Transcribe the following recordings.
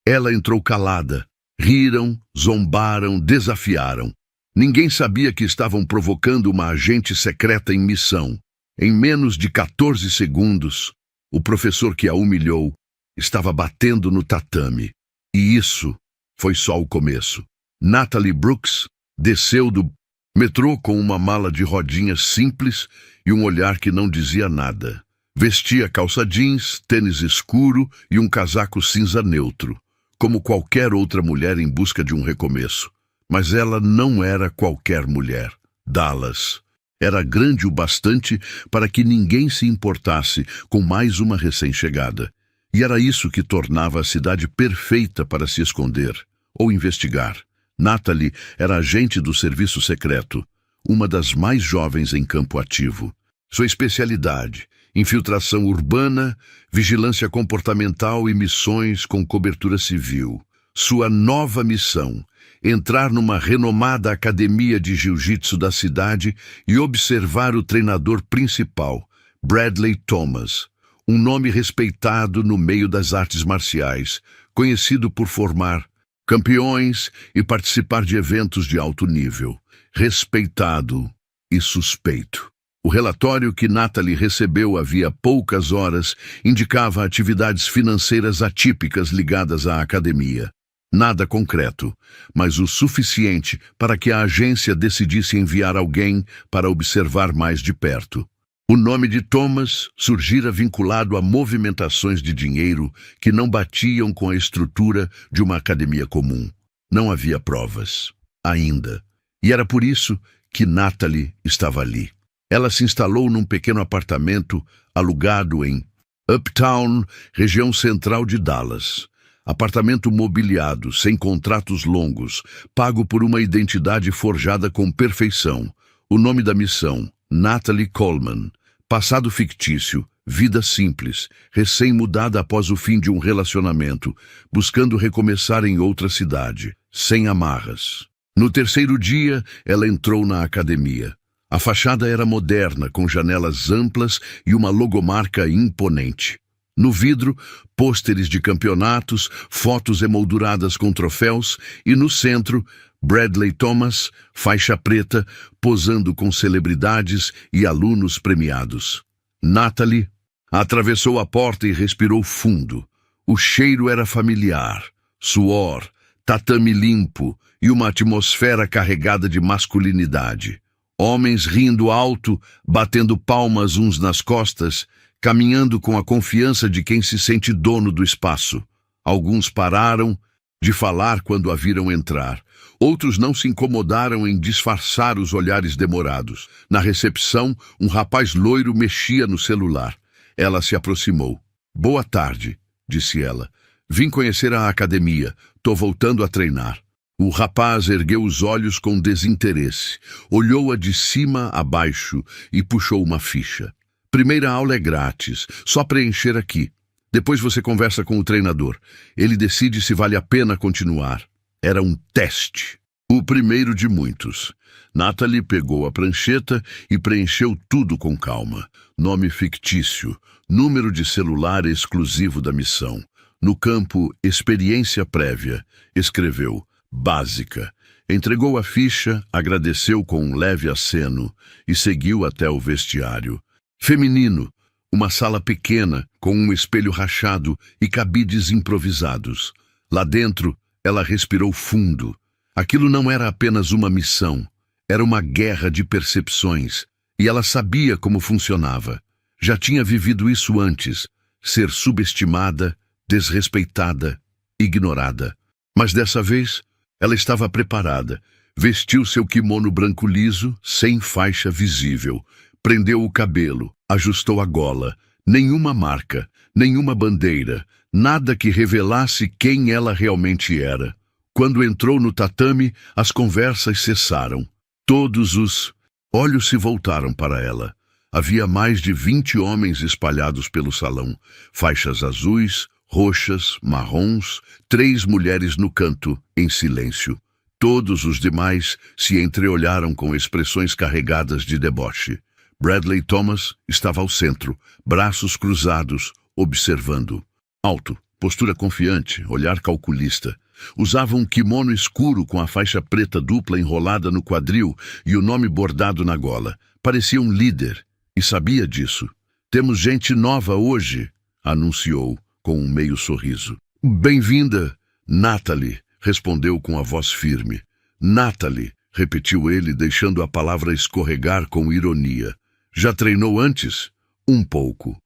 Ela entrou calada. Riram, zombaram, desafiaram. Ninguém sabia que estavam provocando uma agente secreta em missão. Em menos de 14 segundos, o professor que a humilhou estava batendo no tatame. E isso foi só o começo. Natalie Brooks desceu do metrô com uma mala de rodinhas simples e um olhar que não dizia nada. Vestia calça jeans, tênis escuro e um casaco cinza neutro, como qualquer outra mulher em busca de um recomeço. Mas ela não era qualquer mulher. Dallas era grande o bastante para que ninguém se importasse com mais uma recém-chegada. E era isso que tornava a cidade perfeita para se esconder ou investigar. Natalie era agente do serviço secreto, uma das mais jovens em campo ativo. Sua especialidade: infiltração urbana, vigilância comportamental e missões com cobertura civil. Sua nova missão: entrar numa renomada academia de jiu-jitsu da cidade e observar o treinador principal, Bradley Thomas, um nome respeitado no meio das artes marciais, conhecido por formar campeões e participar de eventos de alto nível. Respeitado e suspeito. O relatório que Natalie recebeu havia poucas horas indicava atividades financeiras atípicas ligadas à academia. Nada concreto, mas o suficiente para que a agência decidisse enviar alguém para observar mais de perto. O nome de Thomas surgira vinculado a movimentações de dinheiro que não batiam com a estrutura de uma academia comum. Não havia provas, ainda. E era por isso que Natalie estava ali. Ela se instalou num pequeno apartamento alugado em Uptown, região central de Dallas. Apartamento mobiliado, sem contratos longos, pago por uma identidade forjada com perfeição. O nome da missão: Natalie Coleman. Passado fictício, vida simples, recém-mudada após o fim de um relacionamento, buscando recomeçar em outra cidade, sem amarras. No terceiro dia, ela entrou na academia. A fachada era moderna, com janelas amplas e uma logomarca imponente. No vidro, pôsteres de campeonatos, fotos emolduradas com troféus e, no centro, Bradley Thomas, faixa preta, posando com celebridades e alunos premiados. Natalie atravessou a porta e respirou fundo. O cheiro era familiar. Suor, tatame limpo e uma atmosfera carregada de masculinidade. Homens rindo alto, batendo palmas uns nas costas, caminhando com a confiança de quem se sente dono do espaço. Alguns pararam de falar quando a viram entrar. Outros não se incomodaram em disfarçar os olhares demorados. Na recepção, um rapaz loiro mexia no celular. Ela se aproximou. "Boa tarde", disse ela. "Vim conhecer a academia. Tô voltando a treinar." O rapaz ergueu os olhos com desinteresse, olhou-a de cima a baixo e puxou uma ficha. "Primeira aula é grátis, só preencher aqui. Depois você conversa com o treinador. Ele decide se vale a pena continuar." Era um teste. O primeiro de muitos. Natalie pegou a prancheta e preencheu tudo com calma. Nome fictício, número de celular exclusivo da missão. No campo Experiência Prévia, escreveu Básica. Entregou a ficha, agradeceu com um leve aceno e seguiu até o vestiário. Feminino, uma sala pequena com um espelho rachado e cabides improvisados. Lá dentro, ela respirou fundo. Aquilo não era apenas uma missão, era uma guerra de percepções, e ela sabia como funcionava. Já tinha vivido isso antes, ser subestimada, desrespeitada, ignorada. Mas dessa vez, ela estava preparada. Vestiu seu kimono branco liso, sem faixa visível. Prendeu o cabelo, ajustou a gola. Nenhuma marca, nenhuma bandeira, nada que revelasse quem ela realmente era. Quando entrou no tatame, as conversas cessaram. Todos os olhos se voltaram para ela. Havia mais de 20 homens espalhados pelo salão. Faixas azuis, roxas, marrons, 3 mulheres no canto, em silêncio. Todos os demais se entreolharam com expressões carregadas de deboche. Bradley Thomas estava ao centro, braços cruzados, observando. Alto, postura confiante, olhar calculista. Usava um kimono escuro com a faixa preta dupla enrolada no quadril e o nome bordado na gola. Parecia um líder, e sabia disso. Temos gente nova hoje, anunciou, com um meio sorriso. Bem-vinda, Natalie, respondeu com a voz firme. Natalie, repetiu ele, deixando a palavra escorregar com ironia. Já treinou antes? Um pouco,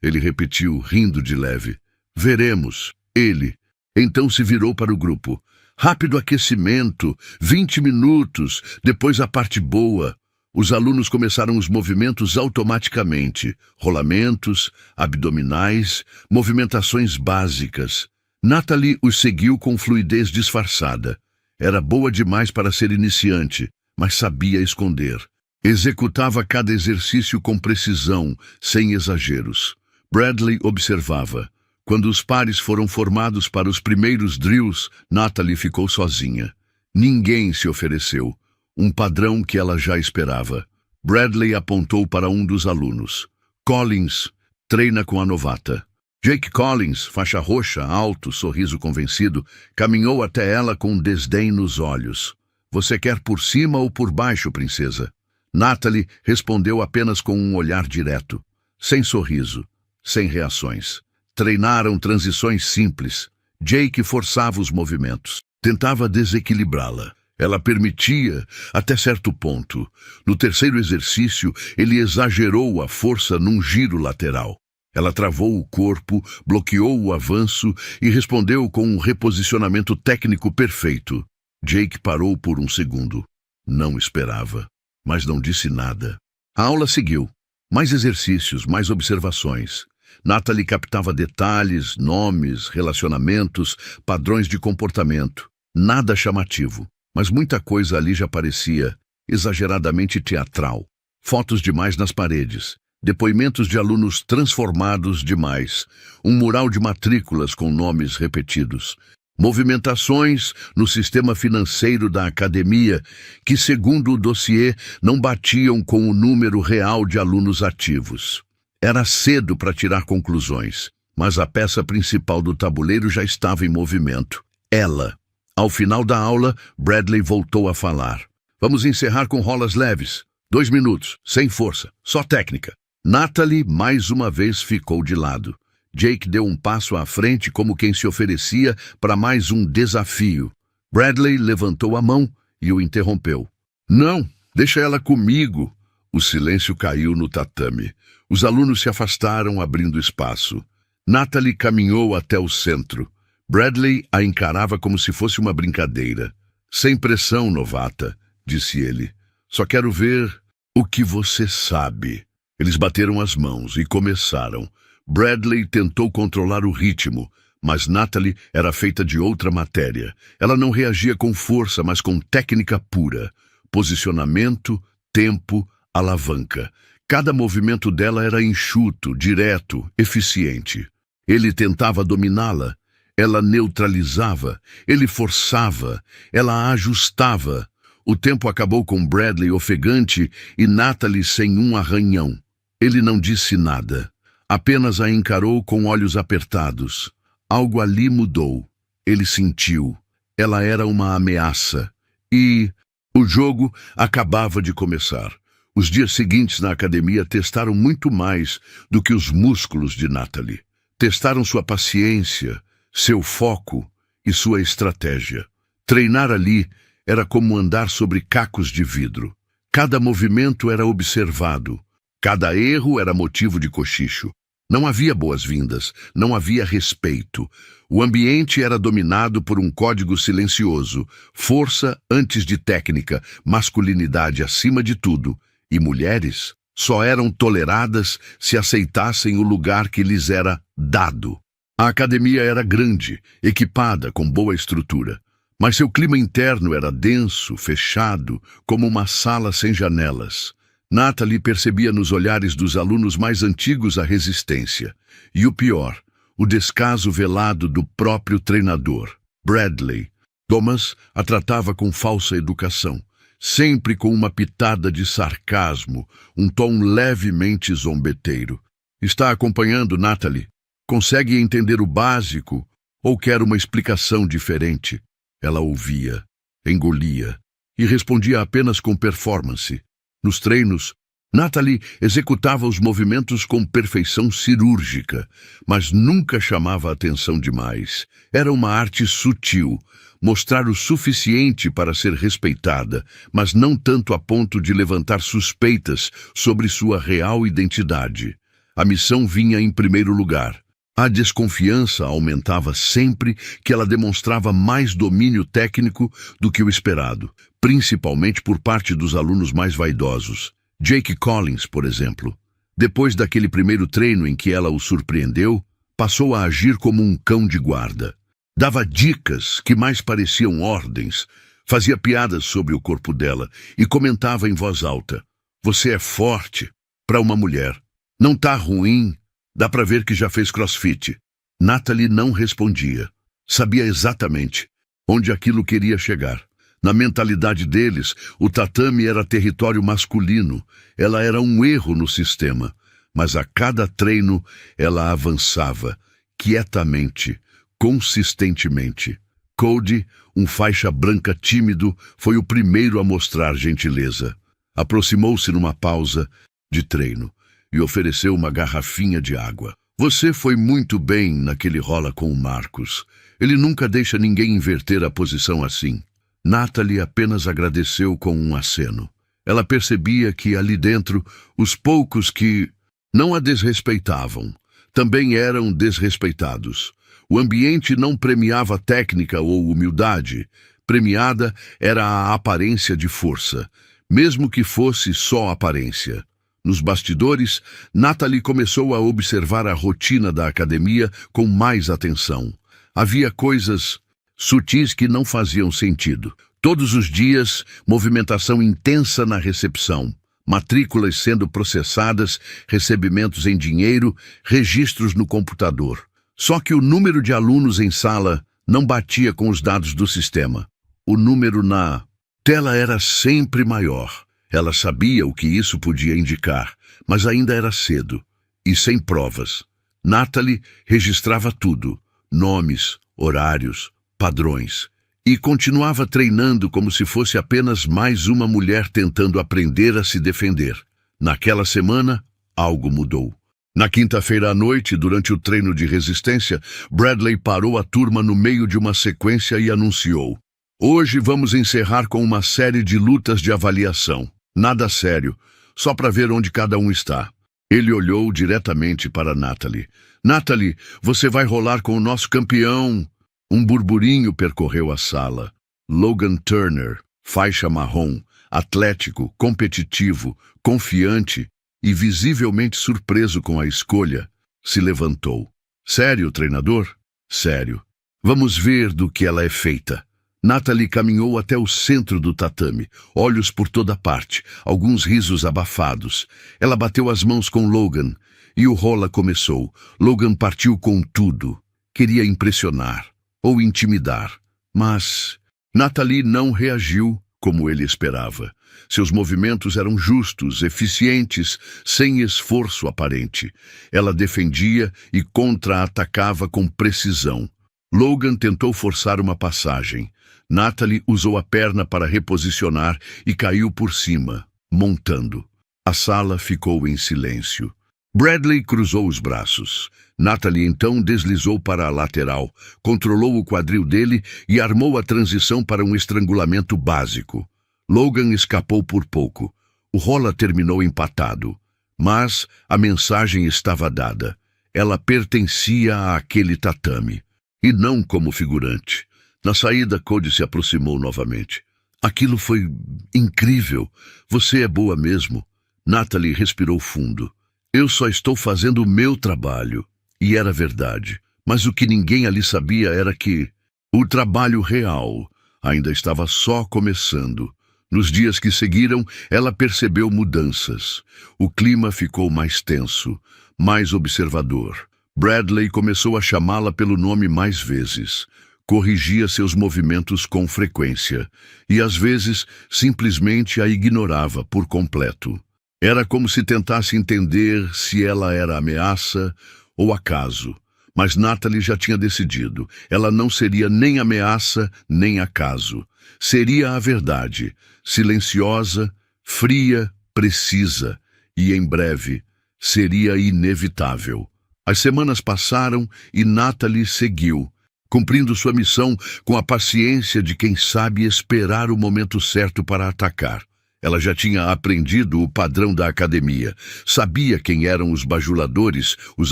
ele repetiu, rindo de leve. Veremos, ele. Então se virou para o grupo. Rápido aquecimento, 20 minutos, depois a parte boa. Os alunos começaram os movimentos automaticamente. Rolamentos, abdominais, movimentações básicas. Natalie os seguiu com fluidez disfarçada. Era boa demais para ser iniciante, mas sabia esconder. Executava cada exercício com precisão, sem exageros. Bradley observava. Quando os pares foram formados para os primeiros drills, Natalie ficou sozinha. Ninguém se ofereceu. Um padrão que ela já esperava. Bradley apontou para um dos alunos. Collins treina com a novata. Jake Collins, faixa roxa, alto, sorriso convencido, caminhou até ela com desdém nos olhos. Você quer por cima ou por baixo, princesa? Natalie respondeu apenas com um olhar direto. Sem sorriso, sem reações. Treinaram transições simples. Jake forçava os movimentos. Tentava desequilibrá-la. Ela permitia, até certo ponto. No terceiro exercício, ele exagerou a força num giro lateral. Ela travou o corpo, bloqueou o avanço e respondeu com um reposicionamento técnico perfeito. Jake parou por um segundo. Não esperava, mas não disse nada. A aula seguiu. Mais exercícios, mais observações. Natalie captava detalhes, nomes, relacionamentos, padrões de comportamento. Nada chamativo, mas muita coisa ali já parecia exageradamente teatral. Fotos demais nas paredes. Depoimentos de alunos transformados demais. Um mural de matrículas com nomes repetidos. Movimentações no sistema financeiro da academia que, segundo o dossiê, não batiam com o número real de alunos ativos. Era cedo para tirar conclusões, mas a peça principal do tabuleiro já estava em movimento. Ela. Ao final da aula, Bradley voltou a falar. Vamos encerrar com rolas leves. 2 minutos, sem força, só técnica. Natalie mais uma vez ficou de lado. Jake deu um passo à frente como quem se oferecia para mais um desafio. Bradley levantou a mão e o interrompeu. Não, deixa ela comigo. O silêncio caiu no tatame. Os alunos se afastaram, abrindo espaço. Natalie caminhou até o centro. Bradley a encarava como se fosse uma brincadeira. Sem pressão, novata, disse ele. Só quero ver o que você sabe. Eles bateram as mãos e começaram. Bradley tentou controlar o ritmo, mas Natalie era feita de outra matéria. Ela não reagia com força, mas com técnica pura. Posicionamento, tempo, alavanca. Cada movimento dela era enxuto, direto, eficiente. Ele tentava dominá-la. Ela neutralizava. Ele forçava. Ela ajustava. O tempo acabou com Bradley ofegante e Natalie sem um arranhão. Ele não disse nada. Apenas a encarou com olhos apertados. Algo ali mudou. Ele sentiu. Ela era uma ameaça. E o jogo acabava de começar. Os dias seguintes na academia testaram muito mais do que os músculos de Natalie. Testaram sua paciência, seu foco e sua estratégia. Treinar ali era como andar sobre cacos de vidro. Cada movimento era observado. Cada erro era motivo de cochicho. Não havia boas-vindas, não havia respeito. O ambiente era dominado por um código silencioso, força antes de técnica, masculinidade acima de tudo, e mulheres só eram toleradas se aceitassem o lugar que lhes era dado. A academia era grande, equipada com boa estrutura, mas seu clima interno era denso, fechado, como uma sala sem janelas. Natalie percebia nos olhares dos alunos mais antigos a resistência. E o pior, o descaso velado do próprio treinador, Bradley. Thomas a tratava com falsa educação, sempre com uma pitada de sarcasmo, um tom levemente zombeteiro. Está acompanhando, Natalie? Consegue entender o básico ou quer uma explicação diferente? Ela ouvia, engolia e respondia apenas com performance. Nos treinos, Natalie executava os movimentos com perfeição cirúrgica, mas nunca chamava a atenção demais. Era uma arte sutil, mostrar o suficiente para ser respeitada, mas não tanto a ponto de levantar suspeitas sobre sua real identidade. A missão vinha em primeiro lugar. A desconfiança aumentava sempre que ela demonstrava mais domínio técnico do que o esperado, principalmente por parte dos alunos mais vaidosos. Jake Collins, por exemplo. Depois daquele primeiro treino em que ela o surpreendeu, passou a agir como um cão de guarda. Dava dicas que mais pareciam ordens, fazia piadas sobre o corpo dela e comentava em voz alta: "Você é forte para uma mulher. Não tá ruim. Dá para ver que já fez crossfit." Natalie não respondia. Sabia exatamente onde aquilo queria chegar. Na mentalidade deles, o tatame era território masculino. Ela era um erro no sistema. Mas a cada treino, ela avançava, quietamente, consistentemente. Cody, um faixa branca tímido, foi o primeiro a mostrar gentileza. Aproximou-se numa pausa de treino e ofereceu uma garrafinha de água. "Você foi muito bem naquele rola com o Marcus. Ele nunca deixa ninguém inverter a posição assim." Natalie apenas agradeceu com um aceno. Ela percebia que ali dentro, os poucos que não a desrespeitavam também eram desrespeitados. O ambiente não premiava técnica ou humildade. Premiada era a aparência de força, mesmo que fosse só aparência. Nos bastidores, Natalie começou a observar a rotina da academia com mais atenção. Havia coisas sutis que não faziam sentido. Todos os dias, movimentação intensa na recepção, matrículas sendo processadas, recebimentos em dinheiro, registros no computador. Só que o número de alunos em sala não batia com os dados do sistema. O número na tela era sempre maior. Ela sabia o que isso podia indicar, mas ainda era cedo e sem provas. Natalie registrava tudo: nomes, horários, padrões, e continuava treinando como se fosse apenas mais uma mulher tentando aprender a se defender. Naquela semana, algo mudou. Na quinta-feira à noite, durante o treino de resistência, Bradley parou a turma no meio de uma sequência e anunciou: "Hoje vamos encerrar com uma série de lutas de avaliação. Nada sério, só para ver onde cada um está." Ele olhou diretamente para Natalie. "Natalie, você vai rolar com o nosso campeão." Um burburinho percorreu a sala. Logan Turner, faixa marrom, atlético, competitivo, confiante e visivelmente surpreso com a escolha, se levantou. "Sério, treinador?" "Sério. Vamos ver do que ela é feita." Natalie caminhou até o centro do tatame, olhos por toda parte, alguns risos abafados. Ela bateu as mãos com Logan e o rola começou. Logan partiu com tudo. Queria impressionar ou intimidar, mas Natalie não reagiu como ele esperava. Seus movimentos eram justos, eficientes, sem esforço aparente. Ela defendia e contra-atacava com precisão. Logan tentou forçar uma passagem. Natalie usou a perna para reposicionar e caiu por cima, montando. A sala ficou em silêncio. Bradley cruzou os braços. Natalie então deslizou para a lateral, controlou o quadril dele e armou a transição para um estrangulamento básico. Logan escapou por pouco. O rola terminou empatado. Mas a mensagem estava dada. Ela pertencia àquele tatame, e não como figurante. Na saída, Cody se aproximou novamente. "Aquilo foi incrível. Você é boa mesmo." Natalie respirou fundo. "Eu só estou fazendo o meu trabalho." E era verdade. Mas o que ninguém ali sabia era que o trabalho real ainda estava só começando. Nos dias que seguiram, ela percebeu mudanças. O clima ficou mais tenso, mais observador. Bradley começou a chamá-la pelo nome mais vezes. Corrigia seus movimentos com frequência e, às vezes, simplesmente a ignorava por completo. Era como se tentasse entender se ela era ameaça ou acaso. Mas Natalie já tinha decidido. Ela não seria nem ameaça, nem acaso. Seria a verdade, silenciosa, fria, precisa, e em breve seria inevitável. As semanas passaram e Natalie seguiu, cumprindo sua missão com a paciência de quem sabe esperar o momento certo para atacar. Ela já tinha aprendido o padrão da academia, sabia quem eram os bajuladores, os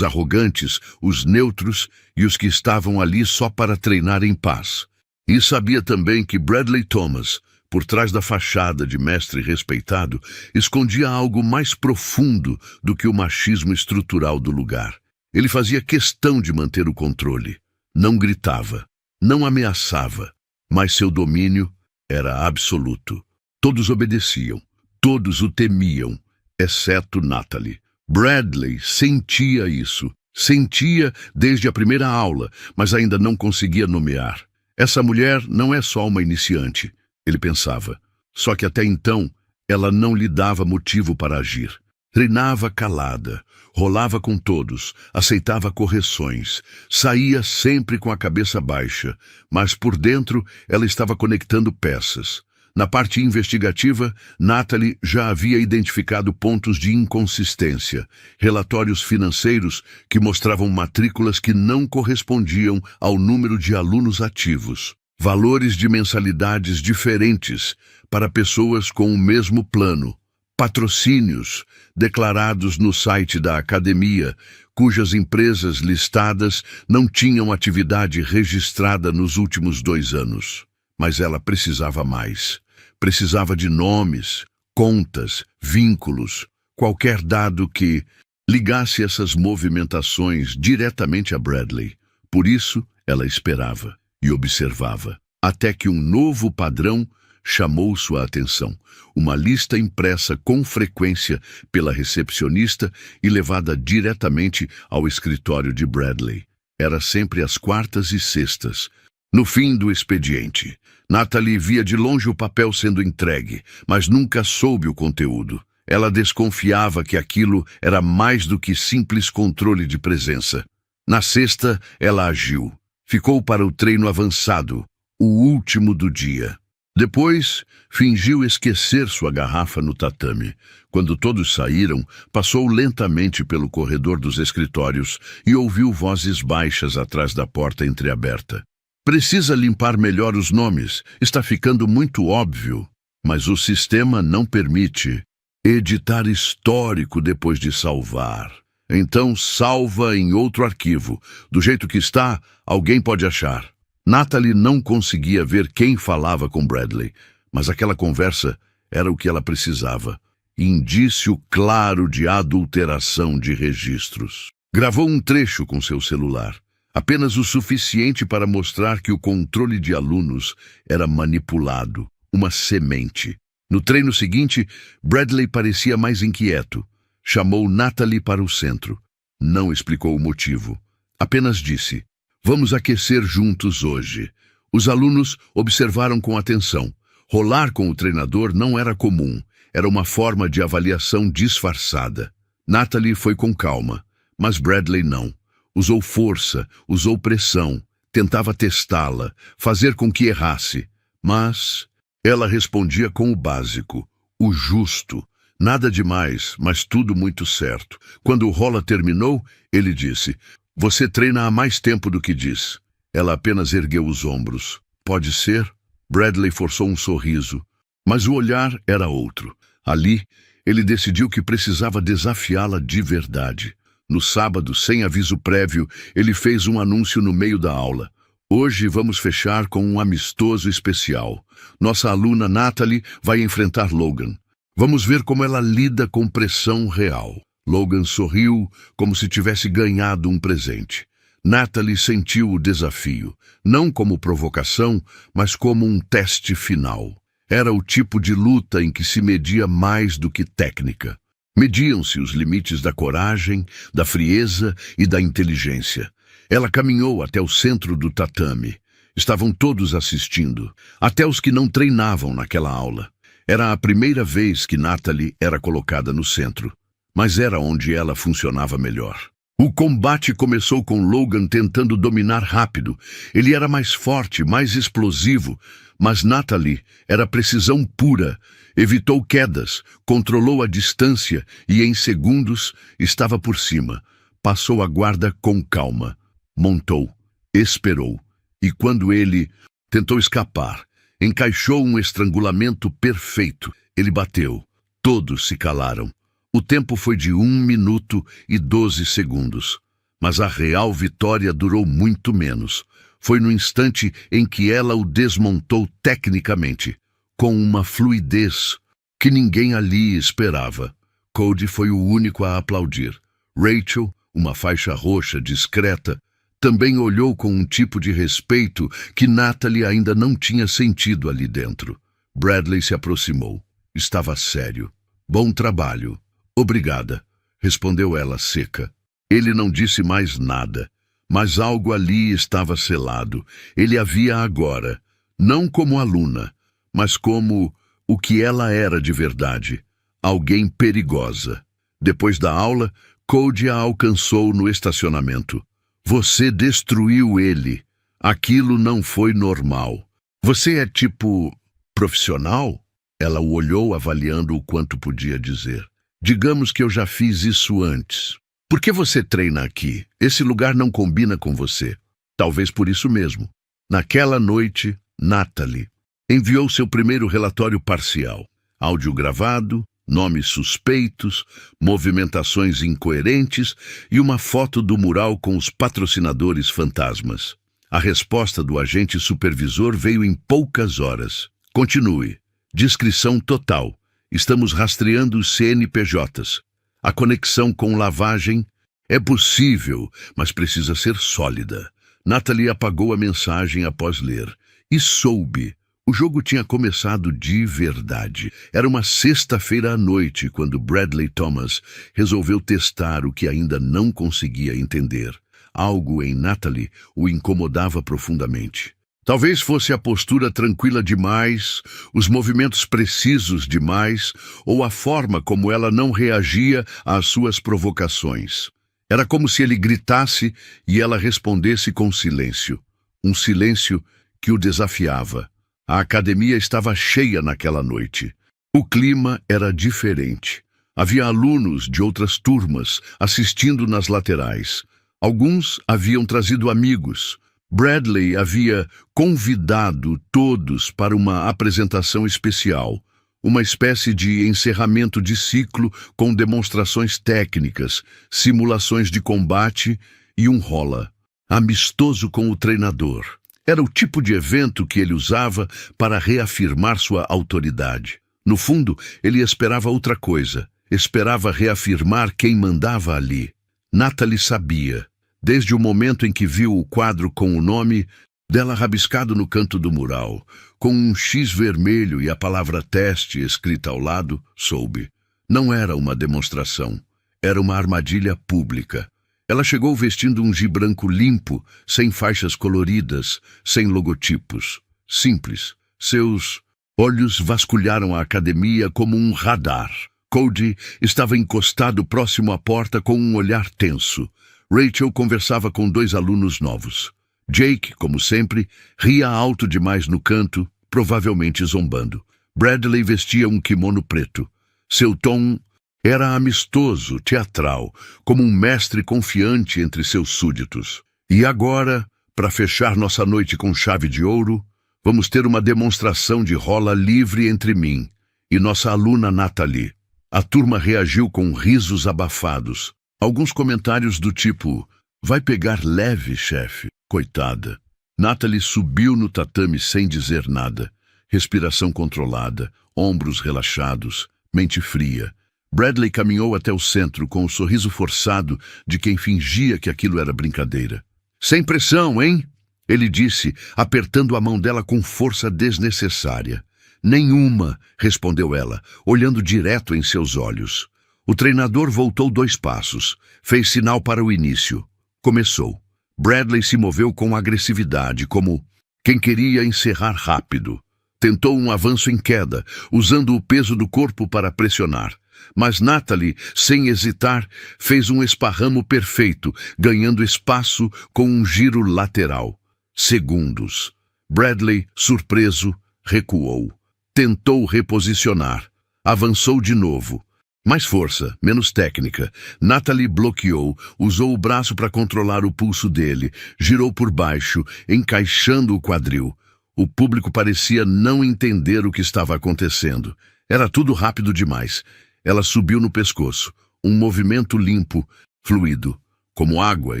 arrogantes, os neutros e os que estavam ali só para treinar em paz. E sabia também que Bradley Thomas, por trás da fachada de mestre respeitado, escondia algo mais profundo do que o machismo estrutural do lugar. Ele fazia questão de manter o controle. Não gritava, não ameaçava, mas seu domínio era absoluto. Todos obedeciam, todos o temiam, exceto Natalie. Bradley sentia isso, sentia desde a primeira aula, mas ainda não conseguia nomear. Essa mulher não é só uma iniciante, ele pensava. Só que até então, ela não lhe dava motivo para agir. Treinava calada, rolava com todos, aceitava correções, saía sempre com a cabeça baixa, mas por dentro ela estava conectando peças. Na parte investigativa, Natalie já havia identificado pontos de inconsistência, relatórios financeiros que mostravam matrículas que não correspondiam ao número de alunos ativos, valores de mensalidades diferentes para pessoas com o mesmo plano, patrocínios declarados no site da academia, cujas empresas listadas não tinham atividade registrada nos últimos 2 anos. Mas ela precisava mais. Precisava de nomes, contas, vínculos, qualquer dado que ligasse essas movimentações diretamente a Bradley. Por isso, ela esperava e observava, até que um novo padrão chamou sua atenção. Uma lista impressa com frequência pela recepcionista e levada diretamente ao escritório de Bradley. Era sempre às quartas e sextas. No fim do expediente, Natalie via de longe o papel sendo entregue, mas nunca soube o conteúdo. Ela desconfiava que aquilo era mais do que simples controle de presença. Na sexta, ela agiu. Ficou para o treino avançado, o último do dia. Depois, fingiu esquecer sua garrafa no tatame. Quando todos saíram, passou lentamente pelo corredor dos escritórios e ouviu vozes baixas atrás da porta entreaberta. Precisa limpar melhor os nomes, está ficando muito óbvio. Mas o sistema não permite editar histórico depois de salvar. Então salva em outro arquivo. Do jeito que está, alguém pode achar. Natalie não conseguia ver quem falava com Bradley, mas aquela conversa era o que ela precisava. Indício claro de adulteração de registros. Gravou um trecho com seu celular. Apenas o suficiente para mostrar que o controle de alunos era manipulado, uma semente. No treino seguinte, Bradley parecia mais inquieto. Chamou Natalie para o centro. Não explicou o motivo. Apenas disse: "Vamos aquecer juntos hoje." Os alunos observaram com atenção. Rolar com o treinador não era comum. Era uma forma de avaliação disfarçada. Natalie foi com calma, mas Bradley não. Usou força, usou pressão, tentava testá-la, fazer com que errasse. Mas ela respondia com o básico, o justo. Nada demais, mas tudo muito certo. Quando o rola terminou, ele disse: "Você treina há mais tempo do que diz." Ela apenas ergueu os ombros. "Pode ser?" Bradley forçou um sorriso, mas o olhar era outro. Ali, ele decidiu que precisava desafiá-la de verdade. No sábado, sem aviso prévio, ele fez um anúncio no meio da aula. "Hoje vamos fechar com um amistoso especial. Nossa aluna Natalie vai enfrentar Logan. Vamos ver como ela lida com pressão real." Logan sorriu como se tivesse ganhado um presente. Natalie sentiu o desafio, não como provocação, mas como um teste final. Era o tipo de luta em que se media mais do que técnica. Mediam-se os limites da coragem, da frieza e da inteligência. Ela caminhou até o centro do tatame. Estavam todos assistindo, até os que não treinavam naquela aula. Era a primeira vez que Natalie era colocada no centro, mas era onde ela funcionava melhor. O combate começou com Logan tentando dominar rápido. Ele era mais forte, mais explosivo, mas Natalie era precisão pura. Evitou quedas, controlou a distância e, em segundos, estava por cima. Passou a guarda com calma. Montou, esperou. E quando ele tentou escapar, encaixou um estrangulamento perfeito. Ele bateu. Todos se calaram. O tempo foi de 1 minuto e 12 segundos. Mas a real vitória durou muito menos. Foi no instante em que ela o desmontou tecnicamente, com uma fluidez que ninguém ali esperava. Cody foi o único a aplaudir. Rachel, uma faixa roxa discreta, também olhou com um tipo de respeito que Natalie ainda não tinha sentido ali dentro. Bradley se aproximou. Estava sério. Bom trabalho. Obrigada, respondeu ela seca. Ele não disse mais nada, mas algo ali estava selado. Ele a via agora, não como aluna, mas como o que ela era de verdade, alguém perigosa. Depois da aula, Cody a alcançou no estacionamento. Você destruiu ele. Aquilo não foi normal. Você é tipo profissional? Ela o olhou avaliando o quanto podia dizer. Digamos que eu já fiz isso antes. Por que você treina aqui? Esse lugar não combina com você. Talvez por isso mesmo. Naquela noite, Natalie enviou seu primeiro relatório parcial. Áudio gravado, nomes suspeitos, movimentações incoerentes e uma foto do mural com os patrocinadores fantasmas. A resposta do agente supervisor veio em poucas horas. Continue. Descrição total. Estamos rastreando os CNPJs. A conexão com lavagem é possível, mas precisa ser sólida. Natalie apagou a mensagem após ler. E soube. O jogo tinha começado de verdade. Era uma sexta-feira à noite quando Bradley Thomas resolveu testar o que ainda não conseguia entender. Algo em Natalie o incomodava profundamente. Talvez fosse a postura tranquila demais, os movimentos precisos demais, ou a forma como ela não reagia às suas provocações. Era como se ele gritasse e ela respondesse com silêncio. Um silêncio que o desafiava. A academia estava cheia naquela noite. O clima era diferente. Havia alunos de outras turmas assistindo nas laterais. Alguns haviam trazido amigos. Bradley havia convidado todos para uma apresentação especial, uma espécie de encerramento de ciclo com demonstrações técnicas, simulações de combate e um rola, amistoso com o treinador. Era o tipo de evento que ele usava para reafirmar sua autoridade. No fundo, ele esperava outra coisa, esperava reafirmar quem mandava ali. Natalie sabia. Desde o momento em que viu o quadro com o nome dela rabiscado no canto do mural, com um X vermelho e a palavra teste escrita ao lado, soube. Não era uma demonstração, era uma armadilha pública. Ela chegou vestindo um gi branco limpo, sem faixas coloridas, sem logotipos. Simples. Seus olhos vasculharam a academia como um radar. Cody estava encostado próximo à porta com um olhar tenso. Rachel conversava com 2 alunos novos. Jake, como sempre, ria alto demais no canto, provavelmente zombando. Bradley vestia um kimono preto. Seu tom era amistoso, teatral, como um mestre confiante entre seus súditos. E agora, para fechar nossa noite com chave de ouro, vamos ter uma demonstração de rola livre entre mim e nossa aluna Natalie. A turma reagiu com risos abafados. Alguns comentários do tipo, vai pegar leve, chefe, coitada. Natalie subiu no tatame sem dizer nada. Respiração controlada, ombros relaxados, mente fria. Bradley caminhou até o centro com o sorriso forçado de quem fingia que aquilo era brincadeira. Sem pressão, hein? Ele disse, apertando a mão dela com força desnecessária. Nenhuma, respondeu ela, olhando direto em seus olhos. O treinador voltou 2 passos, fez sinal para o início. Começou. Bradley se moveu com agressividade, como quem queria encerrar rápido. Tentou um avanço em queda, usando o peso do corpo para pressionar. Mas Natalie, sem hesitar, fez um esparramo perfeito, ganhando espaço com um giro lateral. Segundos. Bradley, surpreso, recuou. Tentou reposicionar. Avançou de novo. Mais força, menos técnica. Natalie bloqueou, usou o braço para controlar o pulso dele, girou por baixo, encaixando o quadril. O público parecia não entender o que estava acontecendo. Era tudo rápido demais. Ela subiu no pescoço, um movimento limpo, fluido, como água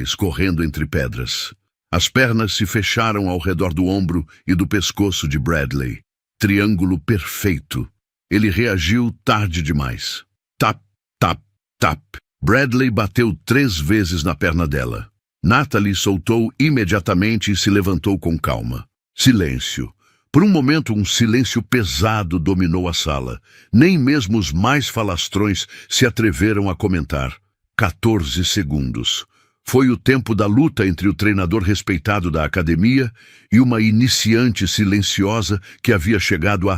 escorrendo entre pedras. As pernas se fecharam ao redor do ombro e do pescoço de Bradley. Triângulo perfeito. Ele reagiu tarde demais. Tap, tap, tap. Bradley bateu 3 vezes na perna dela. Natalie soltou imediatamente e se levantou com calma. Silêncio. Por um momento, um silêncio pesado dominou a sala. Nem mesmo os mais falastrões se atreveram a comentar. 14 segundos. Foi o tempo da luta entre o treinador respeitado da academia e uma iniciante silenciosa que havia chegado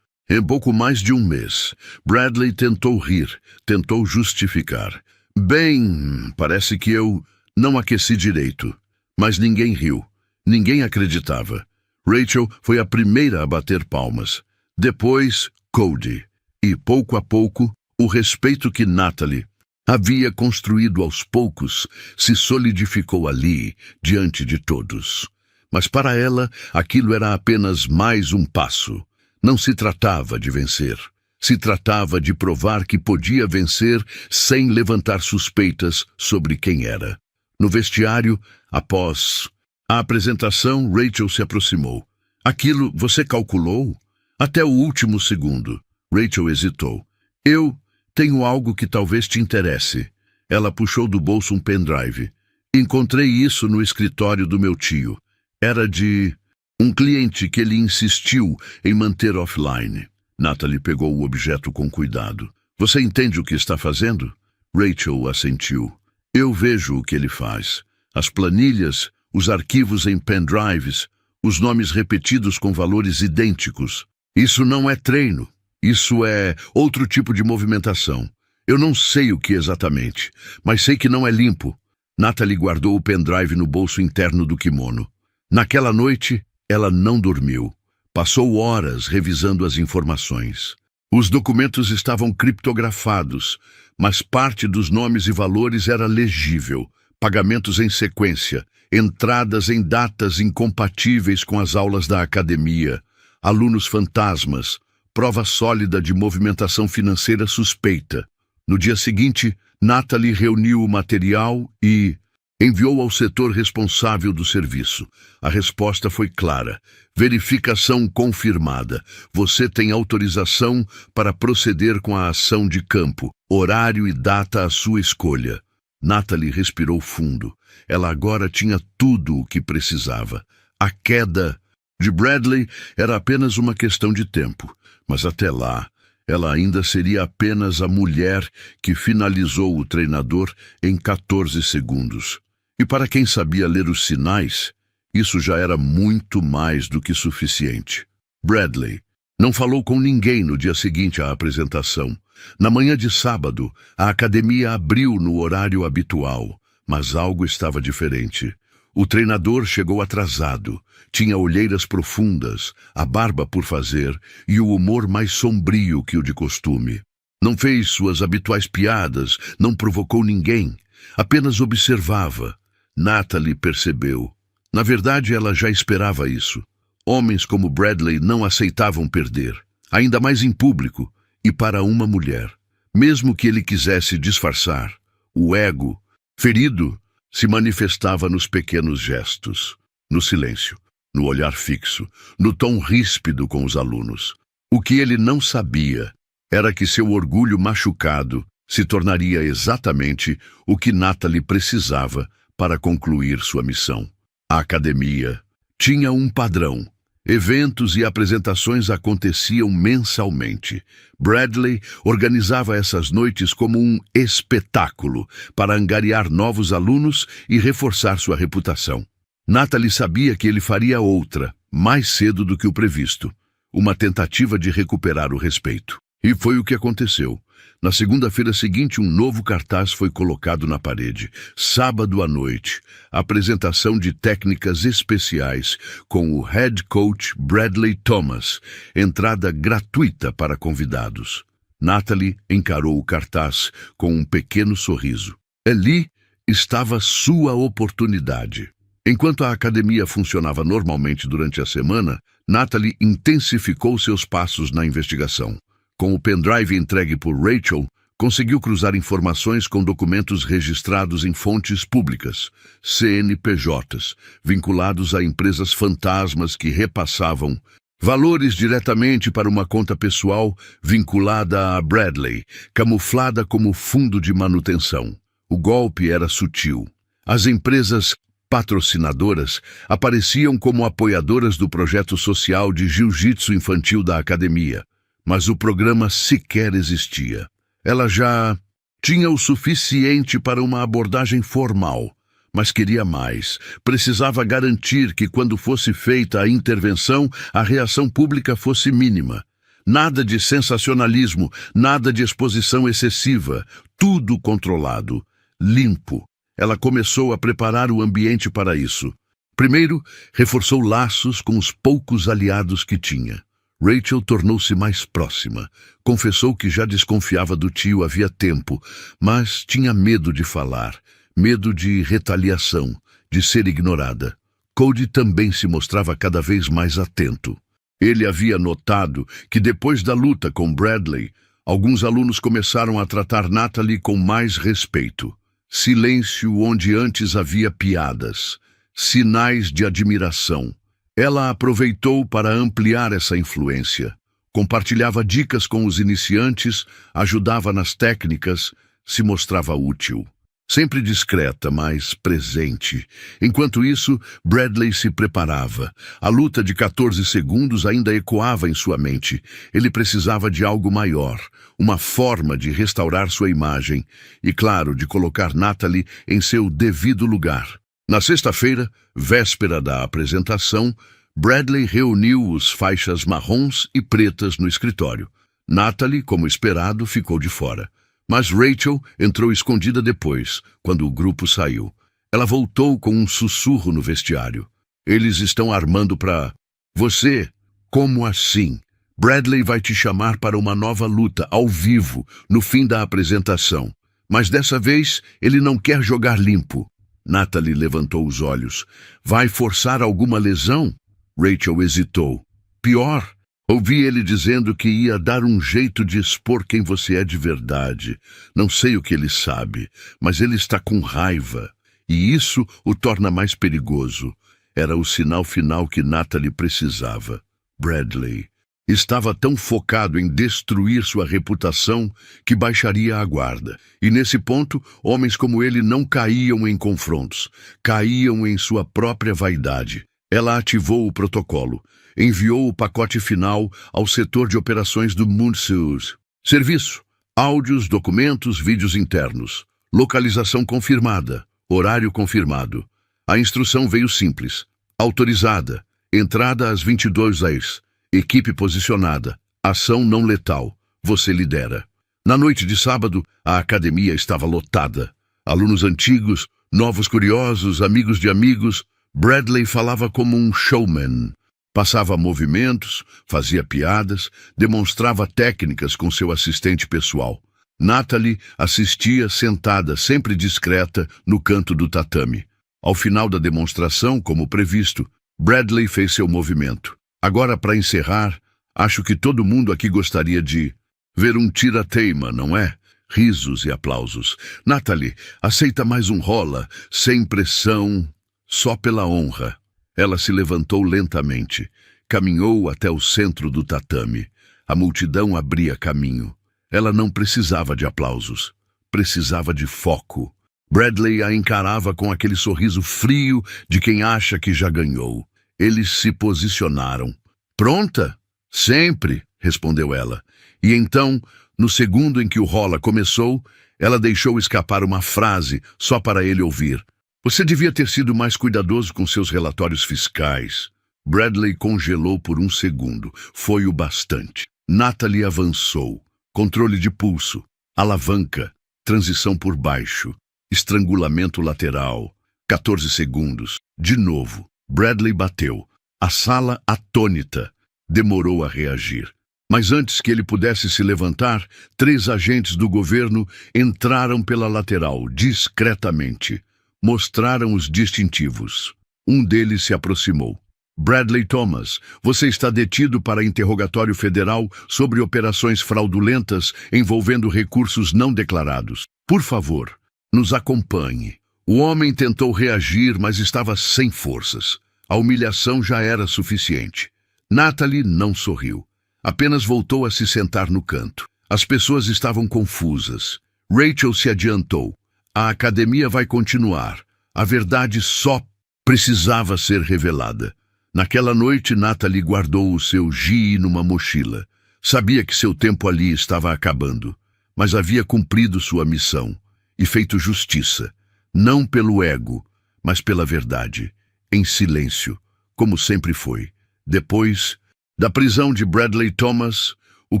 em pouco mais de um mês. Bradley tentou rir, tentou justificar. Bem, parece que eu não aqueci direito. Mas ninguém riu. Ninguém acreditava. Rachel foi a primeira a bater palmas. Depois, Cody. E, pouco a pouco, o respeito que Natalie havia construído aos poucos se solidificou ali, diante de todos. Mas para ela, aquilo era apenas mais um passo. Não se tratava de vencer. Se tratava de provar que podia vencer sem levantar suspeitas sobre quem era. No vestiário, após a apresentação, Rachel se aproximou. Aquilo você calculou? Até o último segundo. Rachel hesitou. Eu tenho algo que talvez te interesse. Ela puxou do bolso um pendrive. Encontrei isso no escritório do meu tio. Era de um cliente que ele insistiu em manter offline. Natalie pegou o objeto com cuidado. Você entende o que está fazendo? Rachel assentiu. Eu vejo o que ele faz. As planilhas, os arquivos em pendrives, os nomes repetidos com valores idênticos. Isso não é treino. Isso é outro tipo de movimentação. Eu não sei o que exatamente, mas sei que não é limpo. Natalie guardou o pendrive no bolso interno do kimono. Naquela noite, ela não dormiu. Passou horas revisando as informações. Os documentos estavam criptografados, mas parte dos nomes e valores era legível. Pagamentos em sequência, entradas em datas incompatíveis com as aulas da academia, alunos fantasmas, prova sólida de movimentação financeira suspeita. No dia seguinte, Natalie reuniu o material e enviou ao setor responsável do serviço. A resposta foi clara. Verificação confirmada. Você tem autorização para proceder com a ação de campo. Horário e data à sua escolha. Natalie respirou fundo. Ela agora tinha tudo o que precisava. A queda de Bradley era apenas uma questão de tempo. Mas até lá, ela ainda seria apenas a mulher que finalizou o treinador em 14 segundos. E para quem sabia ler os sinais, isso já era muito mais do que suficiente. Bradley não falou com ninguém no dia seguinte à apresentação. Na manhã de sábado, a academia abriu no horário habitual, mas algo estava diferente. O treinador chegou atrasado, tinha olheiras profundas, a barba por fazer e o humor mais sombrio que o de costume. Não fez suas habituais piadas, não provocou ninguém, apenas observava. Natalie percebeu. Na verdade, ela já esperava isso. Homens como Bradley não aceitavam perder, ainda mais em público e para uma mulher. Mesmo que ele quisesse disfarçar, o ego, ferido, se manifestava nos pequenos gestos, no silêncio, no olhar fixo, no tom ríspido com os alunos. O que ele não sabia era que seu orgulho machucado se tornaria exatamente o que Natalie precisava para concluir sua missão. A academia tinha um padrão. Eventos e apresentações aconteciam mensalmente. Bradley organizava essas noites como um espetáculo para angariar novos alunos e reforçar sua reputação. Natalie sabia que ele faria outra, mais cedo do que o previsto, uma tentativa de recuperar o respeito. E foi o que aconteceu. Na segunda-feira seguinte, um novo cartaz foi colocado na parede. Sábado à noite, apresentação de técnicas especiais com o head coach Bradley Thomas, entrada gratuita para convidados. Natalie encarou o cartaz com um pequeno sorriso. Ali estava sua oportunidade. Enquanto a academia funcionava normalmente durante a semana, Natalie intensificou seus passos na investigação. Com o pendrive entregue por Rachel, conseguiu cruzar informações com documentos registrados em fontes públicas, CNPJs, vinculados a empresas fantasmas que repassavam valores diretamente para uma conta pessoal vinculada a Bradley, camuflada como fundo de manutenção. O golpe era sutil. As empresas patrocinadoras apareciam como apoiadoras do projeto social de jiu-jitsu infantil da academia, mas o programa sequer existia. Ela já tinha o suficiente para uma abordagem formal, mas queria mais. Precisava garantir que, quando fosse feita a intervenção, a reação pública fosse mínima. Nada de sensacionalismo, nada de exposição excessiva, tudo controlado, limpo. Ela começou a preparar o ambiente para isso. Primeiro, reforçou laços com os poucos aliados que tinha. Rachel tornou-se mais próxima. Confessou que já desconfiava do tio havia tempo, mas tinha medo de falar, medo de retaliação, de ser ignorada. Cody também se mostrava cada vez mais atento. Ele havia notado que, depois da luta com Bradley, alguns alunos começaram a tratar Natalie com mais respeito. Silêncio onde antes havia piadas, sinais de admiração. Ela aproveitou para ampliar essa influência. Compartilhava dicas com os iniciantes, ajudava nas técnicas, se mostrava útil. Sempre discreta, mas presente. Enquanto isso, Bradley se preparava. A luta de 14 segundos ainda ecoava em sua mente. Ele precisava de algo maior, uma forma de restaurar sua imagem e, claro, de colocar Natalie em seu devido lugar. Na sexta-feira, véspera da apresentação, Bradley reuniu os faixas marrons e pretas no escritório. Natalie, como esperado, ficou de fora. Mas Rachel entrou escondida depois, quando o grupo saiu. Ela voltou com um sussurro no vestiário. Eles estão armando para... Você? Como assim? Bradley vai te chamar para uma nova luta, ao vivo, no fim da apresentação. Mas dessa vez, ele não quer jogar limpo. Natalie levantou os olhos. Vai forçar alguma lesão? Rachel hesitou. Pior... Ouvi ele dizendo que ia dar um jeito de expor quem você é de verdade. Não sei o que ele sabe, mas ele está com raiva. E isso o torna mais perigoso. Era o sinal final que Natalie precisava. Bradley estava tão focado em destruir sua reputação que baixaria a guarda. E nesse ponto, homens como ele não caíam em confrontos. Caíam em sua própria vaidade. Ela ativou o protocolo. Enviou o pacote final ao setor de operações do Moonseus. Serviço: áudios, documentos, vídeos internos. Localização confirmada. Horário confirmado. A instrução veio simples. Autorizada. Entrada às 22h. Equipe posicionada. Ação não letal. Você lidera. Na noite de sábado, a academia estava lotada. Alunos antigos, novos curiosos, amigos de amigos. Bradley falava como um showman. Passava movimentos, fazia piadas, demonstrava técnicas com seu assistente pessoal. Natalie assistia sentada, sempre discreta, no canto do tatame. Ao final da demonstração, como previsto, Bradley fez seu movimento. Agora, para encerrar, acho que todo mundo aqui gostaria de ver um tira-teima, não é? Risos e aplausos. Natalie, aceita mais um rola, sem pressão, só pela honra. Ela se levantou lentamente, caminhou até o centro do tatame. A multidão abria caminho. Ela não precisava de aplausos, precisava de foco. Bradley a encarava com aquele sorriso frio de quem acha que já ganhou. Eles se posicionaram. Pronta? Sempre, respondeu ela. E então, no segundo em que o rola começou, ela deixou escapar uma frase só para ele ouvir. Você devia ter sido mais cuidadoso com seus relatórios fiscais. Bradley congelou por um segundo. Foi o bastante. Natalie avançou. controle de pulso, alavanca, transição por baixo, estrangulamento lateral, 14 segundos. De novo, Bradley bateu. A sala atônita demorou a reagir. Mas antes que ele pudesse se levantar, 3 agentes do governo entraram pela lateral, discretamente. Mostraram os distintivos. Um deles se aproximou. Bradley Thomas, você está detido para interrogatório federal sobre operações fraudulentas envolvendo recursos não declarados. Por favor, nos acompanhe. O homem tentou reagir, mas estava sem forças. A humilhação já era suficiente. Natalie não sorriu. Apenas voltou a se sentar no canto. As pessoas estavam confusas. Rachel se adiantou. A academia vai continuar. A verdade só precisava ser revelada. Naquela noite, Natalie guardou o seu GI numa mochila. Sabia que seu tempo ali estava acabando, mas havia cumprido sua missão e feito justiça, não pelo ego, mas pela verdade, em silêncio, como sempre foi. Depois da prisão de Bradley Thomas, o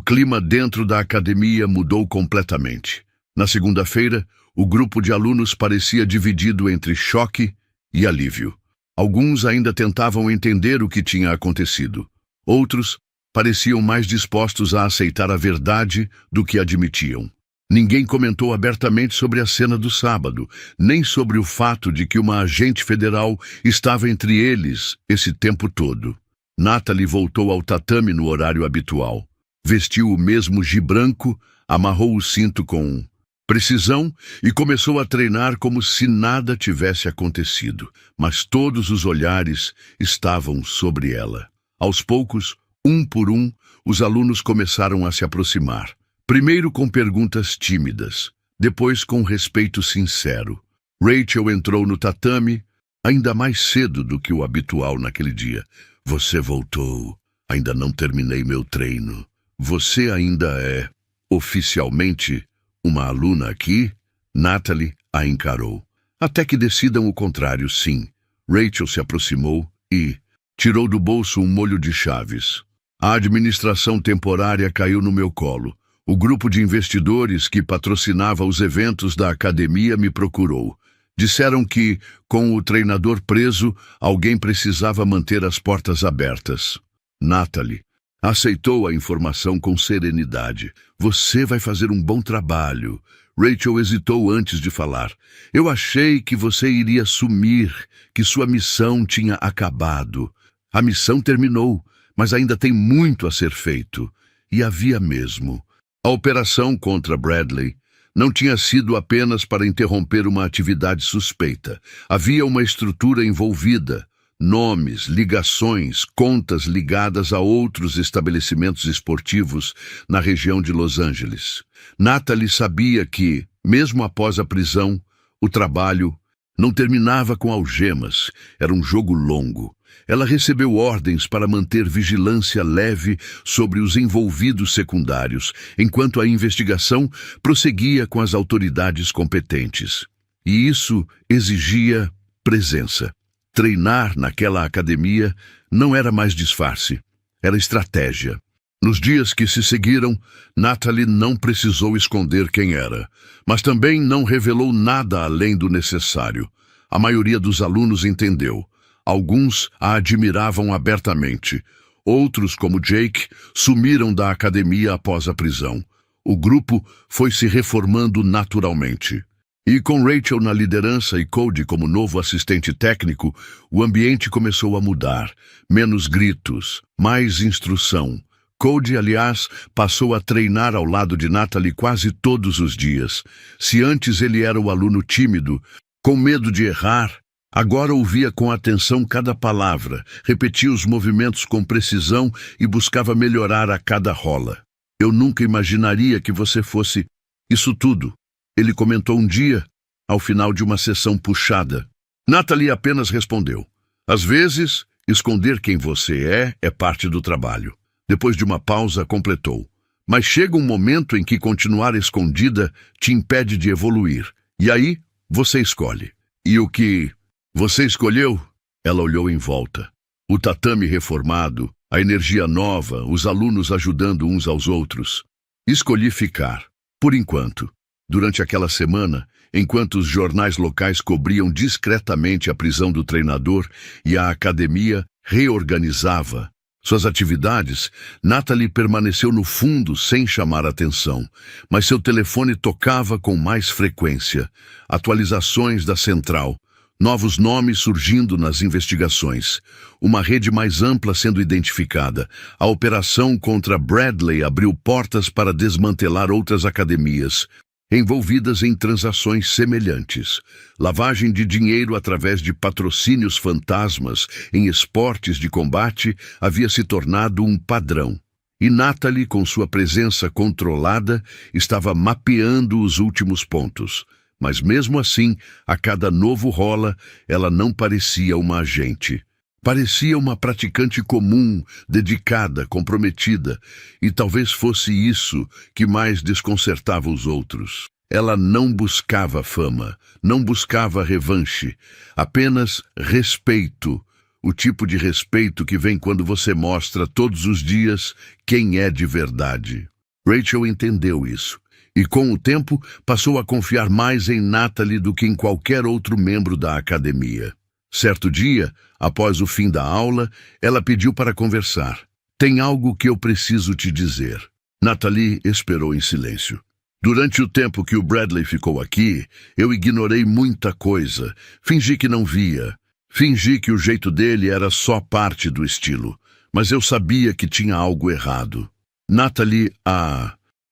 clima dentro da academia mudou completamente. Na segunda-feira, o grupo de alunos parecia dividido entre choque e alívio. Alguns ainda tentavam entender o que tinha acontecido. Outros pareciam mais dispostos a aceitar a verdade do que admitiam. Ninguém comentou abertamente sobre a cena do sábado, nem sobre o fato de que uma agente federal estava entre eles esse tempo todo. Natalie voltou ao tatame no horário habitual. Vestiu o mesmo gi branco, amarrou o cinto com precisão e começou a treinar como se nada tivesse acontecido, mas todos os olhares estavam sobre ela. Aos poucos, um por um, os alunos começaram a se aproximar. Primeiro com perguntas tímidas, depois com respeito sincero. Rachel entrou no tatame, ainda mais cedo do que o habitual naquele dia. Você voltou. Ainda não terminei meu treino. Você ainda é, oficialmente, uma aluna aqui? Natalie a encarou. Até que decidam o contrário, sim. Rachel se aproximou e tirou do bolso um molho de chaves. A administração temporária caiu no meu colo. O grupo de investidores que patrocinava os eventos da academia me procurou. Disseram que, com o treinador preso, alguém precisava manter as portas abertas. Natalie aceitou a informação com serenidade. Você vai fazer um bom trabalho. Rachel hesitou antes de falar. Eu achei que você iria sumir, que sua missão tinha acabado. A missão terminou, mas ainda tem muito a ser feito. E havia mesmo. A operação contra Bradley não tinha sido apenas para interromper uma atividade suspeita. Havia uma estrutura envolvida. Nomes, ligações, contas ligadas a outros estabelecimentos esportivos na região de Los Angeles. Natalie sabia que, mesmo após a prisão, o trabalho não terminava com algemas, era um jogo longo. Ela recebeu ordens para manter vigilância leve sobre os envolvidos secundários, enquanto a investigação prosseguia com as autoridades competentes. E isso exigia presença. Treinar naquela academia não era mais disfarce, era estratégia. Nos dias que se seguiram, Natalie não precisou esconder quem era, mas também não revelou nada além do necessário. A maioria dos alunos entendeu. Alguns a admiravam abertamente. Outros, como Jake, sumiram da academia após a prisão. O grupo foi se reformando naturalmente. E com Rachel na liderança e Cody como novo assistente técnico, o ambiente começou a mudar. Menos gritos, mais instrução. Cody, aliás, passou a treinar ao lado de Natalie quase todos os dias. Se antes ele era o aluno tímido, com medo de errar, agora ouvia com atenção cada palavra, repetia os movimentos com precisão e buscava melhorar a cada rola. Eu nunca imaginaria que você fosse isso tudo. Ele comentou um dia, ao final de uma sessão puxada. Natalie apenas respondeu. Às vezes, esconder quem você é parte do trabalho. Depois de uma pausa, completou. Mas chega um momento em que continuar escondida te impede de evoluir. E aí, você escolhe. E o que você escolheu? Ela olhou em volta. O tatame reformado, a energia nova, os alunos ajudando uns aos outros. Escolhi ficar, por enquanto. Durante aquela semana, enquanto os jornais locais cobriam discretamente a prisão do treinador e a academia reorganizava suas atividades, Natalie permaneceu no fundo sem chamar atenção, mas seu telefone tocava com mais frequência. Atualizações da central, novos nomes surgindo nas investigações, uma rede mais ampla sendo identificada. A operação contra Bradley abriu portas para desmantelar outras academias envolvidas em transações semelhantes. Lavagem de dinheiro através de patrocínios fantasmas em esportes de combate havia se tornado um padrão. E Natalie, com sua presença controlada, estava mapeando os últimos pontos. Mas mesmo assim, a cada novo rola, ela não parecia uma agente. Parecia uma praticante comum, dedicada, comprometida, e talvez fosse isso que mais desconcertava os outros. Ela não buscava fama, não buscava revanche, apenas respeito, o tipo de respeito que vem quando você mostra todos os dias quem é de verdade. Rachel entendeu isso, e com o tempo passou a confiar mais em Natalie do que em qualquer outro membro da academia. Certo dia, após o fim da aula, ela pediu para conversar. Tem algo que eu preciso te dizer. Natalie esperou em silêncio. Durante o tempo que o Bradley ficou aqui, eu ignorei muita coisa. Fingi que não via. Fingi que o jeito dele era só parte do estilo. Mas eu sabia que tinha algo errado. Natalie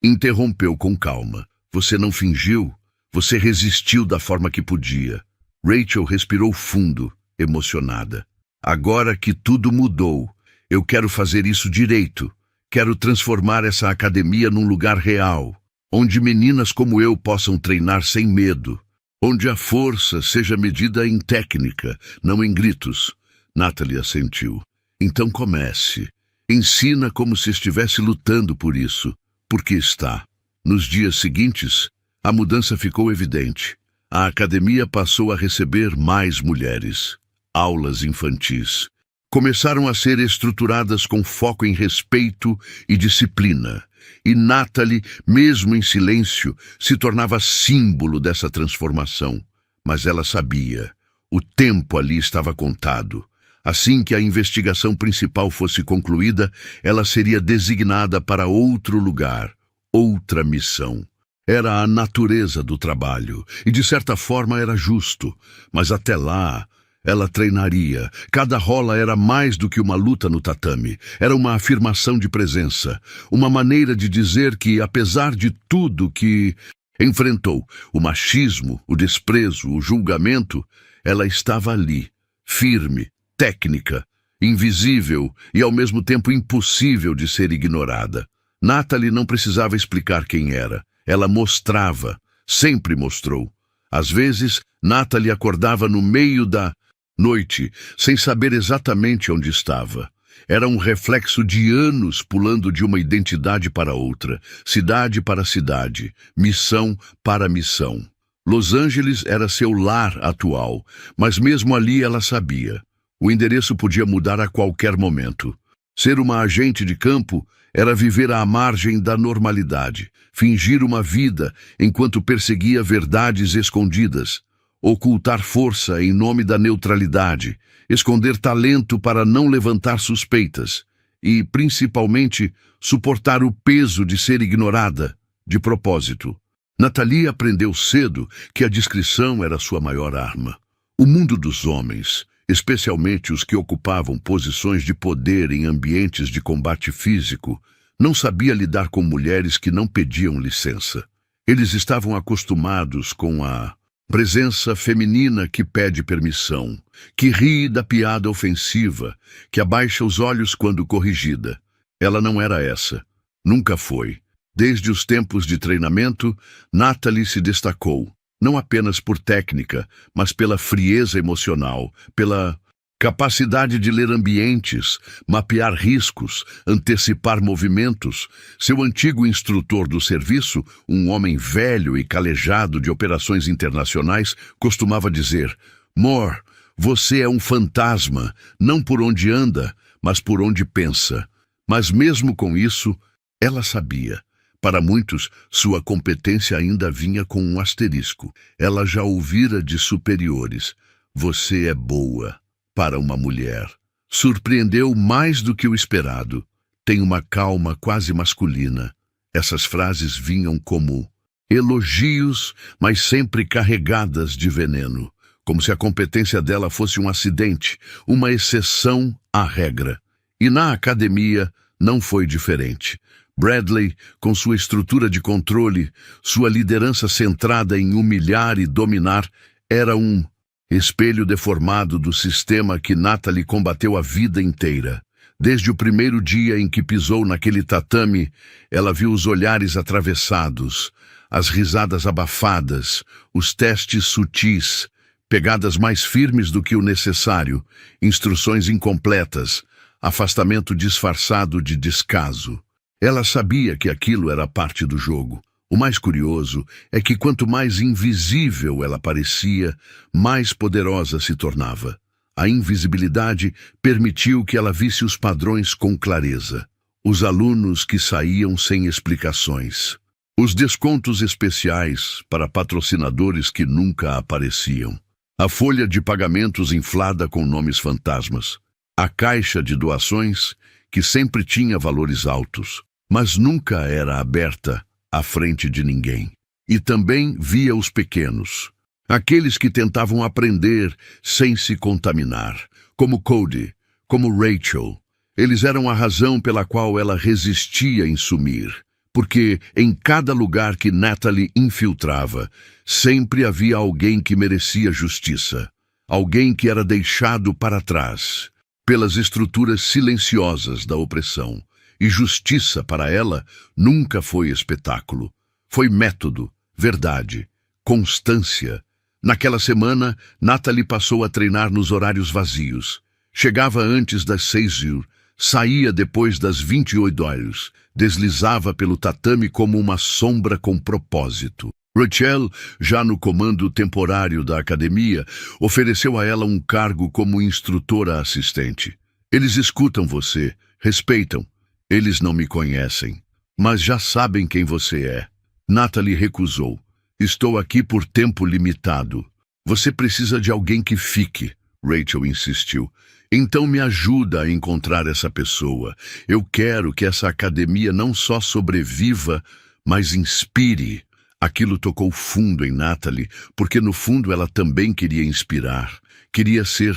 interrompeu com calma. Você não fingiu? Você resistiu da forma que podia. Rachel respirou fundo, emocionada. Agora que tudo mudou, eu quero fazer isso direito. Quero transformar essa academia num lugar real, onde meninas como eu possam treinar sem medo, onde a força seja medida em técnica, não em gritos. Natalie assentiu. Então comece. Ensina como se estivesse lutando por isso, porque está. Nos dias seguintes, a mudança ficou evidente. A academia passou a receber mais mulheres. Aulas infantis começaram a ser estruturadas com foco em respeito e disciplina. E Natalie, mesmo em silêncio, se tornava símbolo dessa transformação. Mas ela sabia. O tempo ali estava contado. Assim que a investigação principal fosse concluída, ela seria designada para outro lugar, outra missão. Era a natureza do trabalho, e de certa forma era justo, mas até lá, ela treinaria. Cada rola era mais do que uma luta no tatame, era uma afirmação de presença, uma maneira de dizer que, apesar de tudo que enfrentou, o machismo, o desprezo, o julgamento, ela estava ali, firme, técnica, invisível e ao mesmo tempo impossível de ser ignorada. Natalie não precisava explicar quem era. Ela mostrava, sempre mostrou. Às vezes, Natalie acordava no meio da noite, sem saber exatamente onde estava. Era um reflexo de anos pulando de uma identidade para outra, cidade para cidade, missão para missão. Los Angeles era seu lar atual, mas mesmo ali ela sabia. O endereço podia mudar a qualquer momento. Ser uma agente de campo era viver à margem da normalidade, fingir uma vida enquanto perseguia verdades escondidas, ocultar força em nome da neutralidade, esconder talento para não levantar suspeitas e, principalmente, suportar o peso de ser ignorada, de propósito. Natalie aprendeu cedo que a discrição era sua maior arma. O mundo dos homens, especialmente os que ocupavam posições de poder em ambientes de combate físico, não sabia lidar com mulheres que não pediam licença. Eles estavam acostumados com a presença feminina que pede permissão, que ri da piada ofensiva, que abaixa os olhos quando corrigida. Ela não era essa. Nunca foi. Desde os tempos de treinamento, Natalie se destacou, não apenas por técnica, mas pela frieza emocional, pela capacidade de ler ambientes, mapear riscos, antecipar movimentos. Seu antigo instrutor do serviço, um homem velho e calejado de operações internacionais, costumava dizer: "Moore, você é um fantasma, não por onde anda, mas por onde pensa." Mas mesmo com isso, ela sabia. Para muitos, sua competência ainda vinha com um asterisco. Ela já ouvira de superiores: "Você é boa para uma mulher." Surpreendeu mais do que o esperado. Tem uma calma quase masculina. Essas frases vinham como elogios, mas sempre carregadas de veneno, como se a competência dela fosse um acidente, uma exceção à regra. E na academia não foi diferente. Bradley, com sua estrutura de controle, sua liderança centrada em humilhar e dominar, era um espelho deformado do sistema que Natalie combateu a vida inteira. Desde o primeiro dia em que pisou naquele tatame, ela viu os olhares atravessados, as risadas abafadas, os testes sutis, pegadas mais firmes do que o necessário, instruções incompletas, afastamento disfarçado de descaso. Ela sabia que aquilo era parte do jogo. O mais curioso é que quanto mais invisível ela parecia, mais poderosa se tornava. A invisibilidade permitiu que ela visse os padrões com clareza. Os alunos que saíam sem explicações. Os descontos especiais para patrocinadores que nunca apareciam. A folha de pagamentos inflada com nomes fantasmas. A caixa de doações, que sempre tinha valores altos, mas nunca era aberta à frente de ninguém. E também via os pequenos, aqueles que tentavam aprender sem se contaminar, como Cody, como Rachel. Eles eram a razão pela qual ela resistia em sumir, porque em cada lugar que Natalie infiltrava, sempre havia alguém que merecia justiça, alguém que era deixado para trás pelas estruturas silenciosas da opressão. E justiça para ela nunca foi espetáculo. Foi método, verdade, constância. Naquela semana, Natalie passou a treinar nos horários vazios. Chegava antes das 6h, saía depois das 28h, deslizava pelo tatame como uma sombra com propósito. Rachel, já no comando temporário da academia, ofereceu a ela um cargo como instrutora assistente. Eles escutam você, respeitam. Eles não me conhecem, mas já sabem quem você é. Natalie recusou. Estou aqui por tempo limitado. Você precisa de alguém que fique, Rachel insistiu. Então me ajuda a encontrar essa pessoa. Eu quero que essa academia não só sobreviva, mas inspire. Aquilo tocou fundo em Natalie, porque no fundo ela também queria inspirar. Queria ser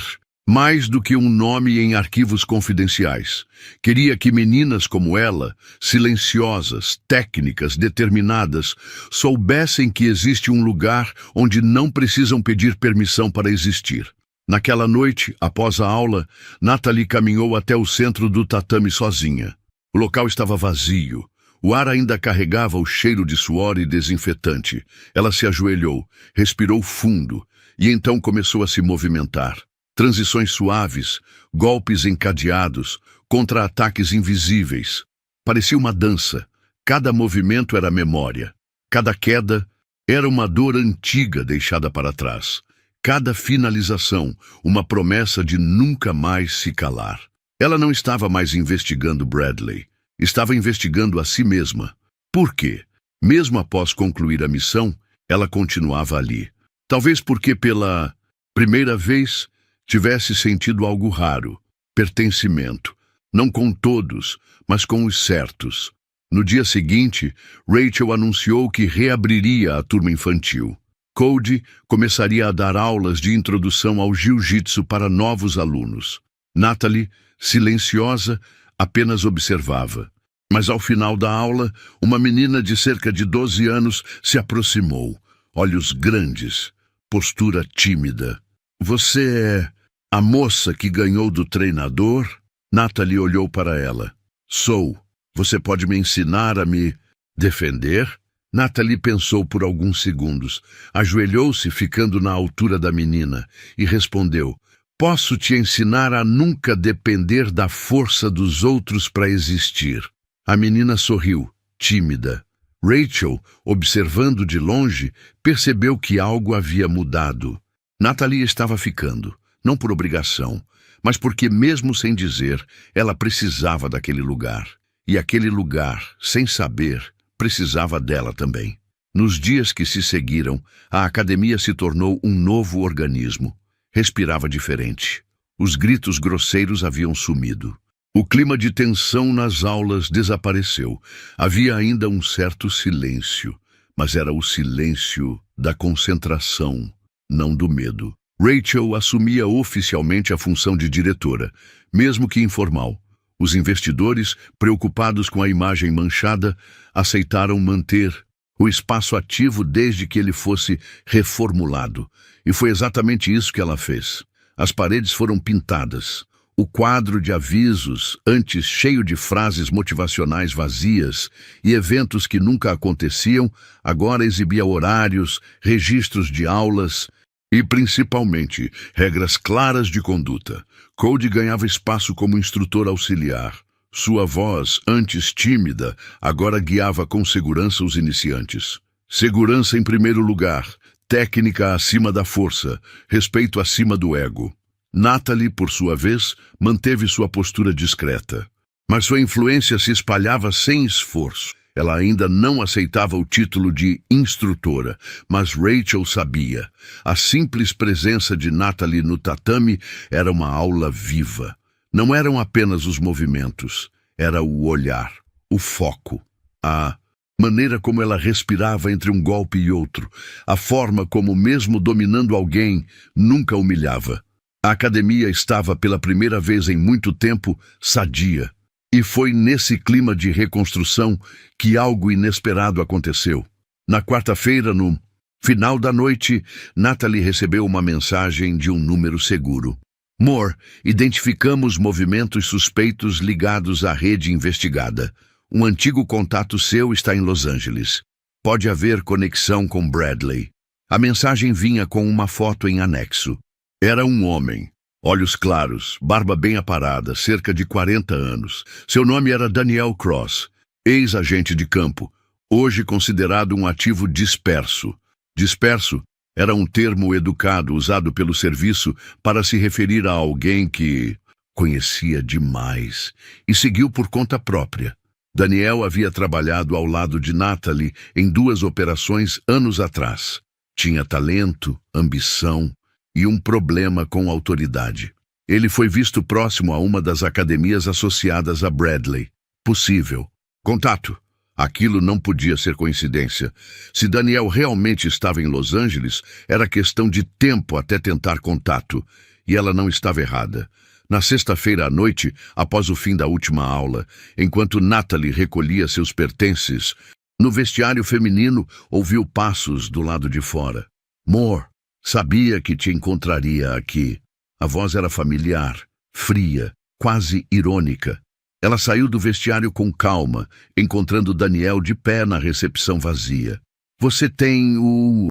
mais do que um nome em arquivos confidenciais. Queria que meninas como ela, silenciosas, técnicas, determinadas, soubessem que existe um lugar onde não precisam pedir permissão para existir. Naquela noite, após a aula, Natalie caminhou até o centro do tatame sozinha. O local estava vazio. O ar ainda carregava o cheiro de suor e desinfetante. Ela se ajoelhou, respirou fundo e então começou a se movimentar. Transições suaves, golpes encadeados, contra-ataques invisíveis. Parecia uma dança. Cada movimento era memória. Cada queda era uma dor antiga deixada para trás. Cada finalização, uma promessa de nunca mais se calar. Ela não estava mais investigando Bradley. Estava investigando a si mesma. Por quê? Mesmo após concluir a missão, ela continuava ali. Talvez porque pela primeira vez tivesse sentido algo raro, pertencimento, não com todos, mas com os certos. No dia seguinte, Rachel anunciou que reabriria a turma infantil. Cody começaria a dar aulas de introdução ao jiu-jitsu para novos alunos. Natalie, silenciosa, apenas observava. Mas ao final da aula, uma menina de cerca de 12 anos se aproximou. Olhos grandes, postura tímida. Você é a moça que ganhou do treinador? Natalie olhou para ela. Sou. Você pode me ensinar a me defender? Natalie pensou por alguns segundos. Ajoelhou-se, ficando na altura da menina, e respondeu. Posso te ensinar a nunca depender da força dos outros para existir. A menina sorriu, tímida. Rachel, observando de longe, percebeu que algo havia mudado. Natalie estava ficando, não por obrigação, mas porque, mesmo sem dizer, ela precisava daquele lugar. E aquele lugar, sem saber, precisava dela também. Nos dias que se seguiram, a academia se tornou um novo organismo. Respirava diferente. Os gritos grosseiros haviam sumido. O clima de tensão nas aulas desapareceu. Havia ainda um certo silêncio, mas era o silêncio da concentração, não do medo. Rachel assumia oficialmente a função de diretora, mesmo que informal. Os investidores, preocupados com a imagem manchada, aceitaram manter o espaço ativo desde que ele fosse reformulado. E foi exatamente isso que ela fez. As paredes foram pintadas. O quadro de avisos, antes cheio de frases motivacionais vazias e eventos que nunca aconteciam, agora exibia horários, registros de aulas e, principalmente, regras claras de conduta. Cody ganhava espaço como instrutor auxiliar. Sua voz, antes tímida, agora guiava com segurança os iniciantes. Segurança em primeiro lugar, técnica acima da força, respeito acima do ego. Natalie, por sua vez, manteve sua postura discreta. Mas sua influência se espalhava sem esforço. Ela ainda não aceitava o título de instrutora, mas Rachel sabia. A simples presença de Natalie no tatame era uma aula viva. Não eram apenas os movimentos, era o olhar, o foco, a maneira como ela respirava entre um golpe e outro, a forma como, mesmo dominando alguém, nunca humilhava. A academia estava, pela primeira vez em muito tempo, sadia. E foi nesse clima de reconstrução que algo inesperado aconteceu. Na quarta-feira, no final da noite, Natalie recebeu uma mensagem de um número seguro. Moore, identificamos movimentos suspeitos ligados à rede investigada. Um antigo contato seu está em Los Angeles. Pode haver conexão com Bradley. A mensagem vinha com uma foto em anexo. Era um homem, olhos claros, barba bem aparada, cerca de 40 anos. Seu nome era Daniel Cross, ex-agente de campo, hoje considerado um ativo disperso. Disperso era um termo educado usado pelo serviço para se referir a alguém que conhecia demais e seguiu por conta própria. Daniel havia trabalhado ao lado de Natalie em 2 operações anos atrás. Tinha talento, ambição e um problema com autoridade. Ele foi visto próximo a uma das academias associadas a Bradley. Possível. Contato. Aquilo não podia ser coincidência. Se Daniel realmente estava em Los Angeles, era questão de tempo até tentar contato. E ela não estava errada. Na sexta-feira à noite, após o fim da última aula, enquanto Natalie recolhia seus pertences, no vestiário feminino ouviu passos do lado de fora. Moore. Sabia que te encontraria aqui. A voz era familiar, fria, quase irônica. Ela saiu do vestiário com calma, encontrando Daniel de pé na recepção vazia. Você tem o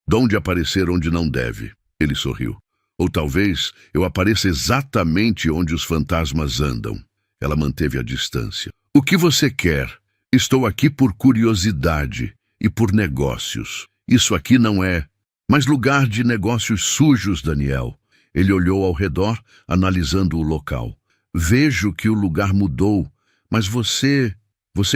dom de aparecer onde não deve, ele sorriu. Ou talvez eu apareça exatamente onde os fantasmas andam. Ela manteve a distância. O que você quer? Estou aqui por curiosidade e por negócios. Isso aqui não é mas lugar de negócios sujos, Daniel. Ele olhou ao redor, analisando o local. Vejo que o lugar mudou, mas você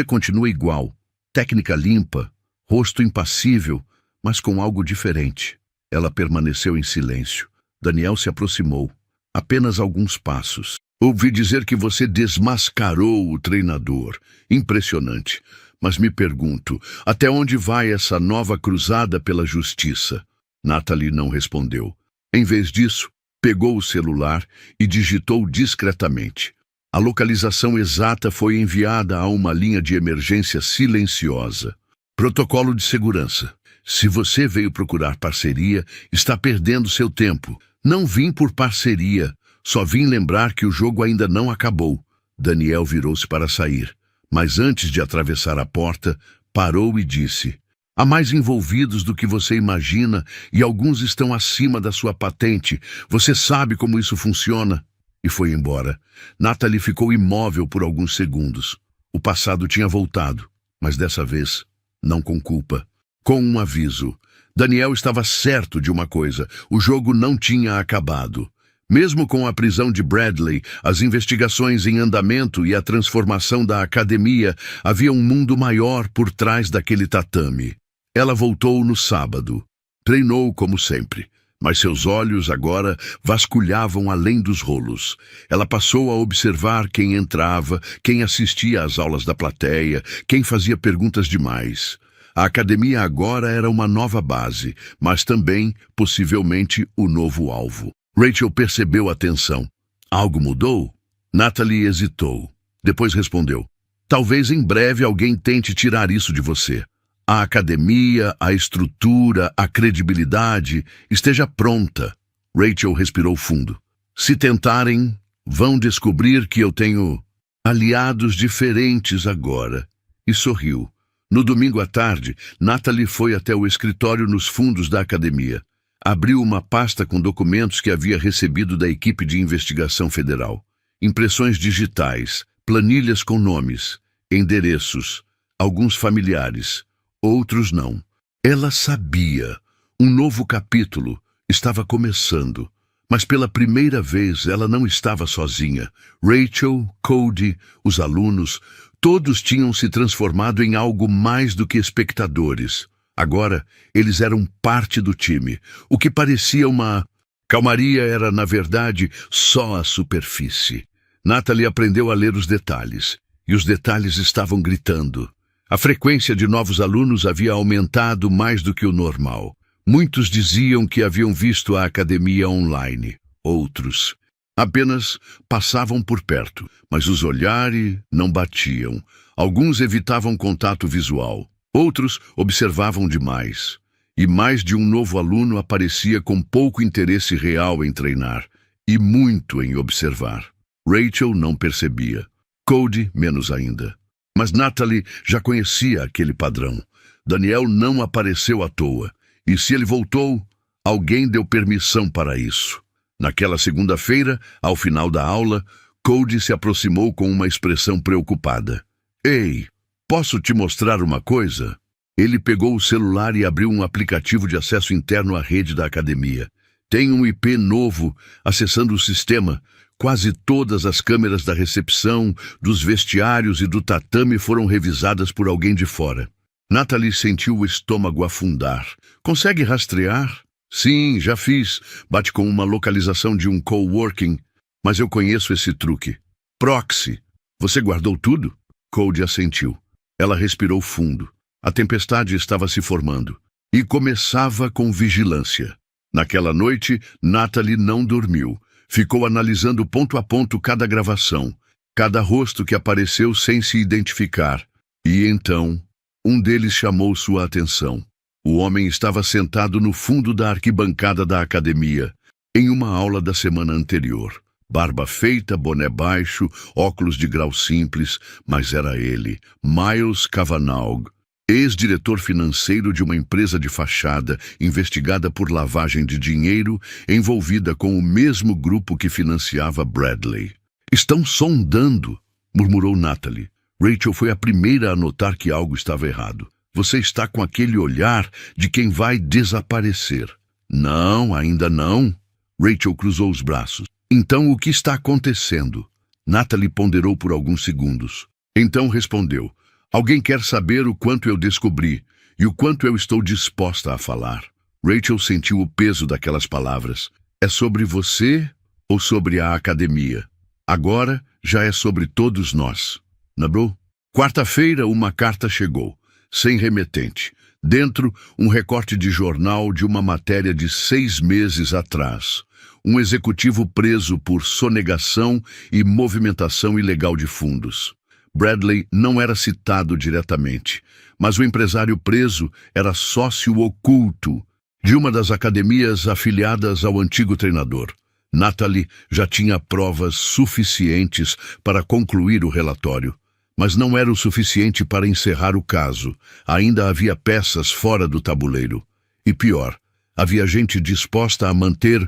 continua igual. Técnica limpa, rosto impassível, mas com algo diferente. Ela permaneceu em silêncio. Daniel se aproximou. Apenas alguns passos. Ouvi dizer que você desmascarou o treinador. Impressionante. Mas me pergunto, até onde vai essa nova cruzada pela justiça? Natalie não respondeu. Em vez disso, pegou o celular e digitou discretamente. A localização exata foi enviada a uma linha de emergência silenciosa. Protocolo de segurança. Se você veio procurar parceria, está perdendo seu tempo. Não vim por parceria, só vim lembrar que o jogo ainda não acabou. Daniel virou-se para sair, mas antes de atravessar a porta, parou e disse: há mais envolvidos do que você imagina e alguns estão acima da sua patente. Você sabe como isso funciona. E foi embora. Natalie ficou imóvel por alguns segundos. O passado tinha voltado, mas dessa vez, não com culpa. Com um aviso. Daniel estava certo de uma coisa: o jogo não tinha acabado. Mesmo com a prisão de Bradley, as investigações em andamento e a transformação da academia, havia um mundo maior por trás daquele tatame. Ela voltou no sábado. Treinou como sempre, mas seus olhos agora vasculhavam além dos rolos. Ela passou a observar quem entrava, quem assistia às aulas da plateia, quem fazia perguntas demais. A academia agora era uma nova base, mas também, possivelmente, o novo alvo. Rachel percebeu a tensão. Algo mudou? Natalie hesitou. Depois respondeu: talvez em breve alguém tente tirar isso de você. A academia, a estrutura, a credibilidade esteja pronta. Rachel respirou fundo. Se tentarem, vão descobrir que eu tenho aliados diferentes agora. E sorriu. No domingo à tarde, Natalie foi até o escritório nos fundos da academia. Abriu uma pasta com documentos que havia recebido da equipe de investigação federal. Impressões digitais, planilhas com nomes, endereços, alguns familiares, outros não. Ela sabia. Um novo capítulo estava começando. Mas pela primeira vez ela não estava sozinha. Rachel, Cody, os alunos, todos tinham se transformado em algo mais do que espectadores. Agora, eles eram parte do time. O que parecia uma calmaria era, na verdade, só a superfície. Natalie aprendeu a ler os detalhes, e os detalhes estavam gritando. A frequência de novos alunos havia aumentado mais do que o normal. Muitos diziam que haviam visto a academia online. Outros apenas passavam por perto, mas os olhares não batiam. Alguns evitavam contato visual. Outros observavam demais, e mais de um novo aluno aparecia com pouco interesse real em treinar, e muito em observar. Rachel não percebia, Cody menos ainda. Mas Natalie já conhecia aquele padrão. Daniel não apareceu à toa, e se ele voltou, alguém deu permissão para isso. Naquela segunda-feira, ao final da aula, Cody se aproximou com uma expressão preocupada. Ei! Posso te mostrar uma coisa? Ele pegou o celular e abriu um aplicativo de acesso interno à rede da academia. Tem um IP novo acessando o sistema. Quase todas as câmeras da recepção, dos vestiários e do tatame foram revisadas por alguém de fora. Natalie sentiu o estômago afundar. Consegue rastrear? Sim, já fiz. Bate com uma localização de um coworking. Mas eu conheço esse truque. Proxy. Você guardou tudo? Cody assentiu. Ela respirou fundo. A tempestade estava se formando. E começava com vigilância. Naquela noite, Natalie não dormiu. Ficou analisando ponto a ponto cada gravação, cada rosto que apareceu sem se identificar. E então, um deles chamou sua atenção. O homem estava sentado no fundo da arquibancada da academia, em uma aula da semana anterior. Barba feita, boné baixo, óculos de grau simples, mas era ele, Miles Cavanaugh, ex-diretor financeiro de uma empresa de fachada investigada por lavagem de dinheiro, envolvida com o mesmo grupo que financiava Bradley. Estão sondando, murmurou Natalie. Rachel foi a primeira a notar que algo estava errado. Você está com aquele olhar de quem vai desaparecer. Não, ainda não. Rachel cruzou os braços. Então, o que está acontecendo? Natalie ponderou por alguns segundos. Então respondeu: alguém quer saber o quanto eu descobri e o quanto eu estou disposta a falar. Rachel sentiu o peso daquelas palavras. É sobre você ou sobre a academia? Agora já é sobre todos nós. Lembrou? Quarta-feira, uma carta chegou, sem remetente. Dentro, um recorte de jornal de uma matéria de 6 meses atrás. Um executivo preso por sonegação e movimentação ilegal de fundos. Bradley não era citado diretamente, mas o empresário preso era sócio oculto de uma das academias afiliadas ao antigo treinador. Natalie já tinha provas suficientes para concluir o relatório, mas não era o suficiente para encerrar o caso. Ainda havia peças fora do tabuleiro. E pior, havia gente disposta a manter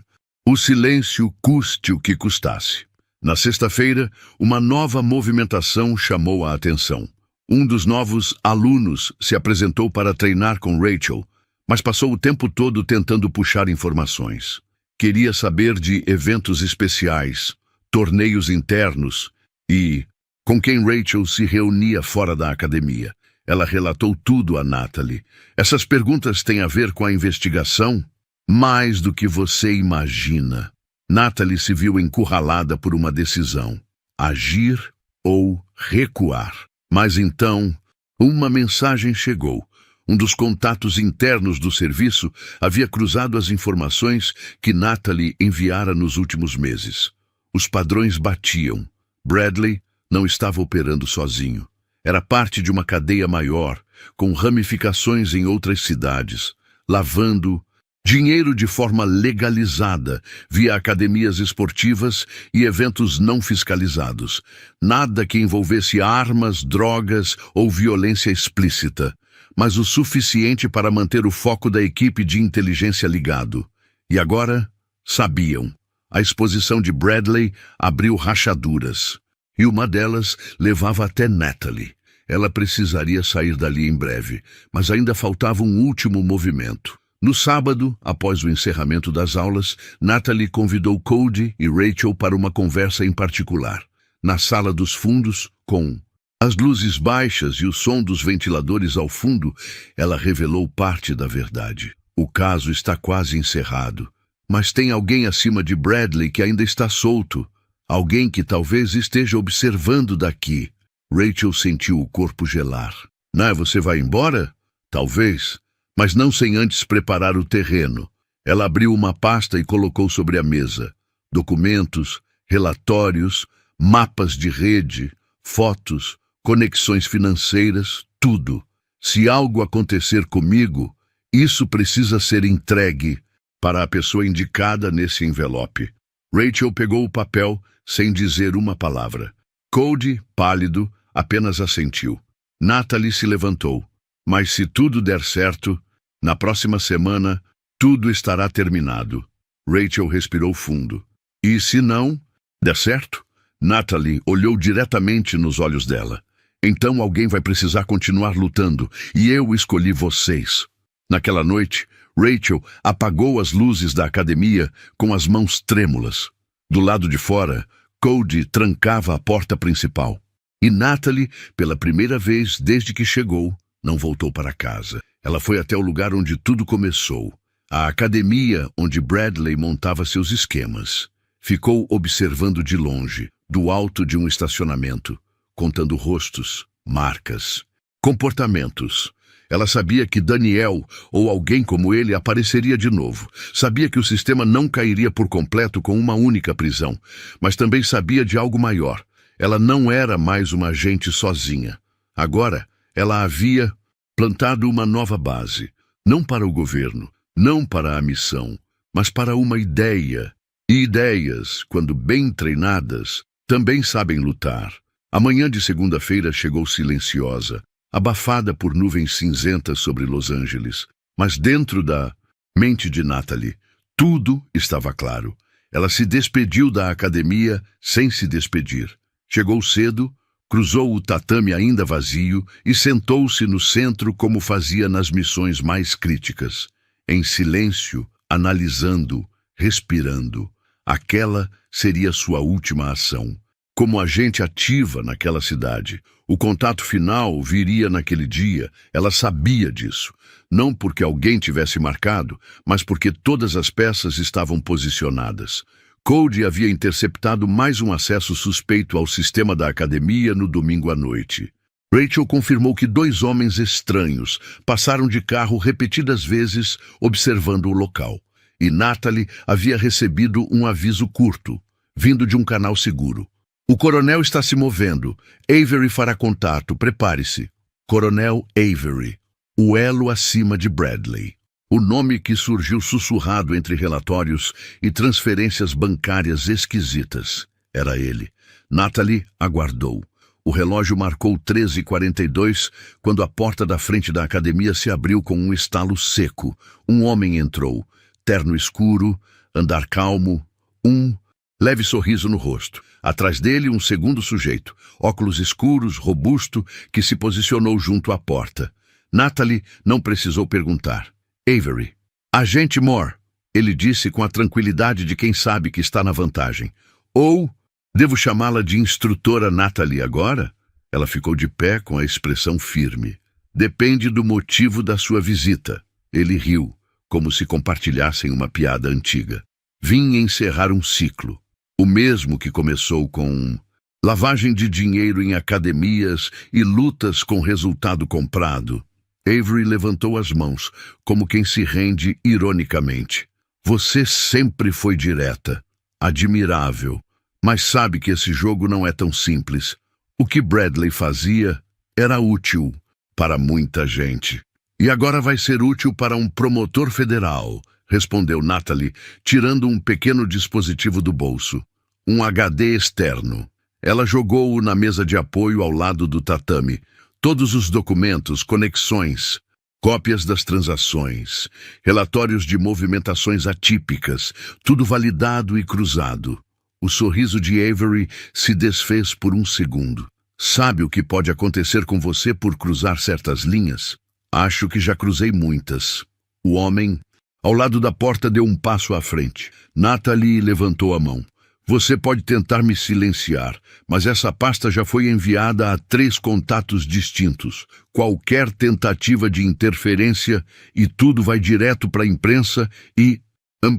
o silêncio custe o que custasse. Na sexta-feira, uma nova movimentação chamou a atenção. Um dos novos alunos se apresentou para treinar com Rachel, mas passou o tempo todo tentando puxar informações. Queria saber de eventos especiais, torneios internos e com quem Rachel se reunia fora da academia. Ela relatou tudo a Natalie. Essas perguntas têm a ver com a investigação? Mais do que você imagina. Natalie se viu encurralada por uma decisão: agir ou recuar. Mas então, uma mensagem chegou. Um dos contatos internos do serviço havia cruzado as informações que Natalie enviara nos últimos meses. Os padrões batiam. Bradley não estava operando sozinho. Era parte de uma cadeia maior, com ramificações em outras cidades, lavando dinheiro de forma legalizada, via academias esportivas e eventos não fiscalizados. Nada que envolvesse armas, drogas ou violência explícita, mas o suficiente para manter o foco da equipe de inteligência ligado. E agora, sabiam. A exposição de Bradley abriu rachaduras, e uma delas levava até Natalie. Ela precisaria sair dali em breve, mas ainda faltava um último movimento. No sábado, após o encerramento das aulas, Natalie convidou Cody e Rachel para uma conversa em particular. Na sala dos fundos, com as luzes baixas e o som dos ventiladores ao fundo, ela revelou parte da verdade. O caso está quase encerrado, mas tem alguém acima de Bradley que ainda está solto. Alguém que talvez esteja observando daqui. Rachel sentiu o corpo gelar. Você vai embora? Talvez. Mas não sem antes preparar o terreno. Ela abriu uma pasta e colocou sobre a mesa documentos, relatórios, mapas de rede, fotos, conexões financeiras, tudo. Se algo acontecer comigo, isso precisa ser entregue para a pessoa indicada nesse envelope. Rachel pegou o papel sem dizer uma palavra. Cody, pálido, apenas assentiu. Natalie se levantou. Mas se tudo der certo, na próxima semana, tudo estará terminado. Rachel respirou fundo. E se não der certo? Natalie olhou diretamente nos olhos dela. Então alguém vai precisar continuar lutando, e eu escolhi vocês. Naquela noite, Rachel apagou as luzes da academia com as mãos trêmulas. Do lado de fora, Cody trancava a porta principal. E Natalie, pela primeira vez desde que chegou, não voltou para casa. Ela foi até o lugar onde tudo começou, a academia onde Bradley montava seus esquemas. Ficou observando de longe, do alto de um estacionamento, contando rostos, marcas, comportamentos. Ela sabia que Daniel ou alguém como ele apareceria de novo. Sabia que o sistema não cairia por completo com uma única prisão, mas também sabia de algo maior. Ela não era mais uma agente sozinha. Agora, ela havia plantado uma nova base, não para o governo, não para a missão, mas para uma ideia. E ideias, quando bem treinadas, também sabem lutar. A manhã de segunda-feira chegou silenciosa, abafada por nuvens cinzentas sobre Los Angeles. Mas dentro da mente de Natalie, tudo estava claro. Ela se despediu da academia sem se despedir. Chegou cedo, cruzou o tatame ainda vazio e sentou-se no centro como fazia nas missões mais críticas. Em silêncio, analisando, respirando. Aquela seria sua última ação. Como agente ativa naquela cidade, o contato final viria naquele dia. Ela sabia disso. Não porque alguém tivesse marcado, mas porque todas as peças estavam posicionadas. Cody havia interceptado mais um acesso suspeito ao sistema da academia no domingo à noite. Rachel confirmou que 2 homens estranhos passaram de carro repetidas vezes observando o local. E Natalie havia recebido um aviso curto, vindo de um canal seguro. O coronel está se movendo. Avery fará contato. Prepare-se. Coronel Avery, o elo acima de Bradley. O nome que surgiu sussurrado entre relatórios e transferências bancárias esquisitas. Era ele. Natalie aguardou. O relógio marcou 13h42 quando a porta da frente da academia se abriu com um estalo seco. Um homem entrou. Terno escuro, andar calmo, um leve sorriso no rosto. Atrás dele, um segundo sujeito, óculos escuros, robusto, que se posicionou junto à porta. Natalie não precisou perguntar. Avery. Agente Moore. ele disse com a tranquilidade de quem sabe que está na vantagem. Ou, devo chamá-la de instrutora Natalie agora? Ela ficou de pé com a expressão firme. Depende do motivo da sua visita. Ele riu, como se compartilhassem uma piada antiga. Vim encerrar um ciclo. O mesmo que começou com lavagem de dinheiro em academias e lutas com resultado comprado. Avery levantou as mãos, como quem se rende ironicamente. Você sempre foi direta. Admirável. Mas sabe que esse jogo não é tão simples. O que Bradley fazia era útil para muita gente. E agora vai ser útil para um promotor federal, respondeu Natalie, tirando um pequeno dispositivo do bolso. Um HD externo. Ela jogou-o na mesa de apoio ao lado do tatame. Todos os documentos, conexões, cópias das transações, relatórios de movimentações atípicas, tudo validado e cruzado. O sorriso de Avery se desfez por um segundo. Sabe o que pode acontecer com você por cruzar certas linhas? Acho que já cruzei muitas. O homem, ao lado da porta, deu um passo à frente. Natalie levantou a mão. Você pode tentar me silenciar, mas essa pasta já foi enviada a 3 contatos distintos. Qualquer tentativa de interferência e tudo vai direto para a imprensa e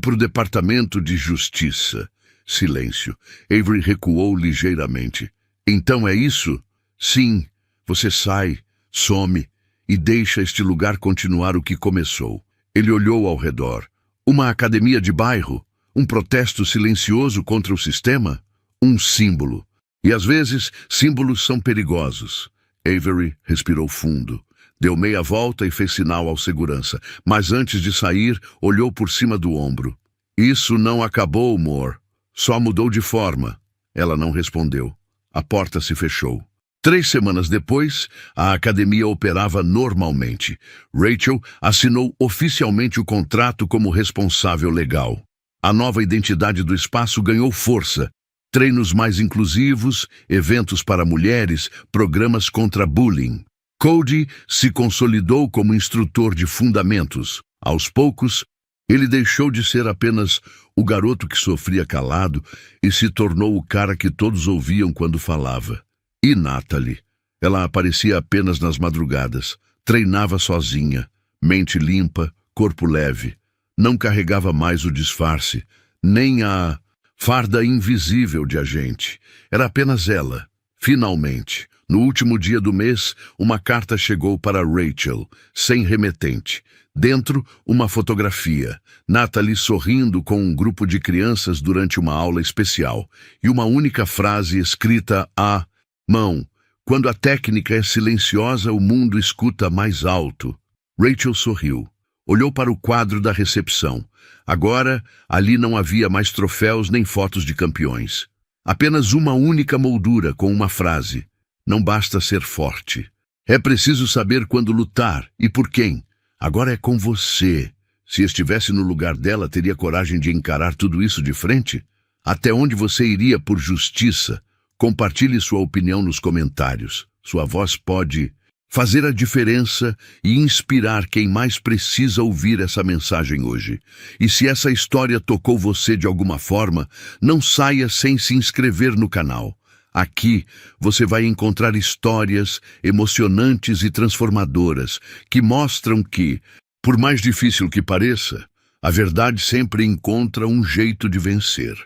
para o Departamento de Justiça. Silêncio. Avery recuou ligeiramente. Então é isso? Sim. Você sai, some e deixa este lugar continuar o que começou. Ele olhou ao redor. Uma academia de bairro? Um protesto silencioso contra o sistema? Um símbolo. E às vezes, símbolos são perigosos. Avery respirou fundo. Deu meia volta e fez sinal ao segurança. Mas antes de sair, olhou por cima do ombro. Isso não acabou, Moore. Só mudou de forma. Ela não respondeu. A porta se fechou. 3 semanas depois, a academia operava normalmente. Rachel assinou oficialmente o contrato como responsável legal. A nova identidade do espaço ganhou força. Treinos mais inclusivos, eventos para mulheres, programas contra bullying. Cody se consolidou como instrutor de fundamentos. Aos poucos, ele deixou de ser apenas o garoto que sofria calado e se tornou o cara que todos ouviam quando falava. E Natalie? Ela aparecia apenas nas madrugadas. Treinava sozinha, mente limpa, corpo leve. Não carregava mais o disfarce, nem a farda invisível de agente. Era apenas ela. Finalmente, no último dia do mês, uma carta chegou para Rachel, sem remetente. Dentro, uma fotografia. Natalie sorrindo com um grupo de crianças durante uma aula especial. E uma única frase escrita à mão. Quando a técnica é silenciosa, o mundo escuta mais alto. Rachel sorriu. Olhou para o quadro da recepção. Agora, ali não havia mais troféus nem fotos de campeões. Apenas uma única moldura com uma frase. Não basta ser forte. É preciso saber quando lutar e por quem. Agora é com você. Se estivesse no lugar dela, teria coragem de encarar tudo isso de frente? Até onde você iria por justiça? Compartilhe sua opinião nos comentários. Sua voz pode fazer a diferença e inspirar quem mais precisa ouvir essa mensagem hoje. E se essa história tocou você de alguma forma, não saia sem se inscrever no canal. Aqui você vai encontrar histórias emocionantes e transformadoras que mostram que, por mais difícil que pareça, a verdade sempre encontra um jeito de vencer.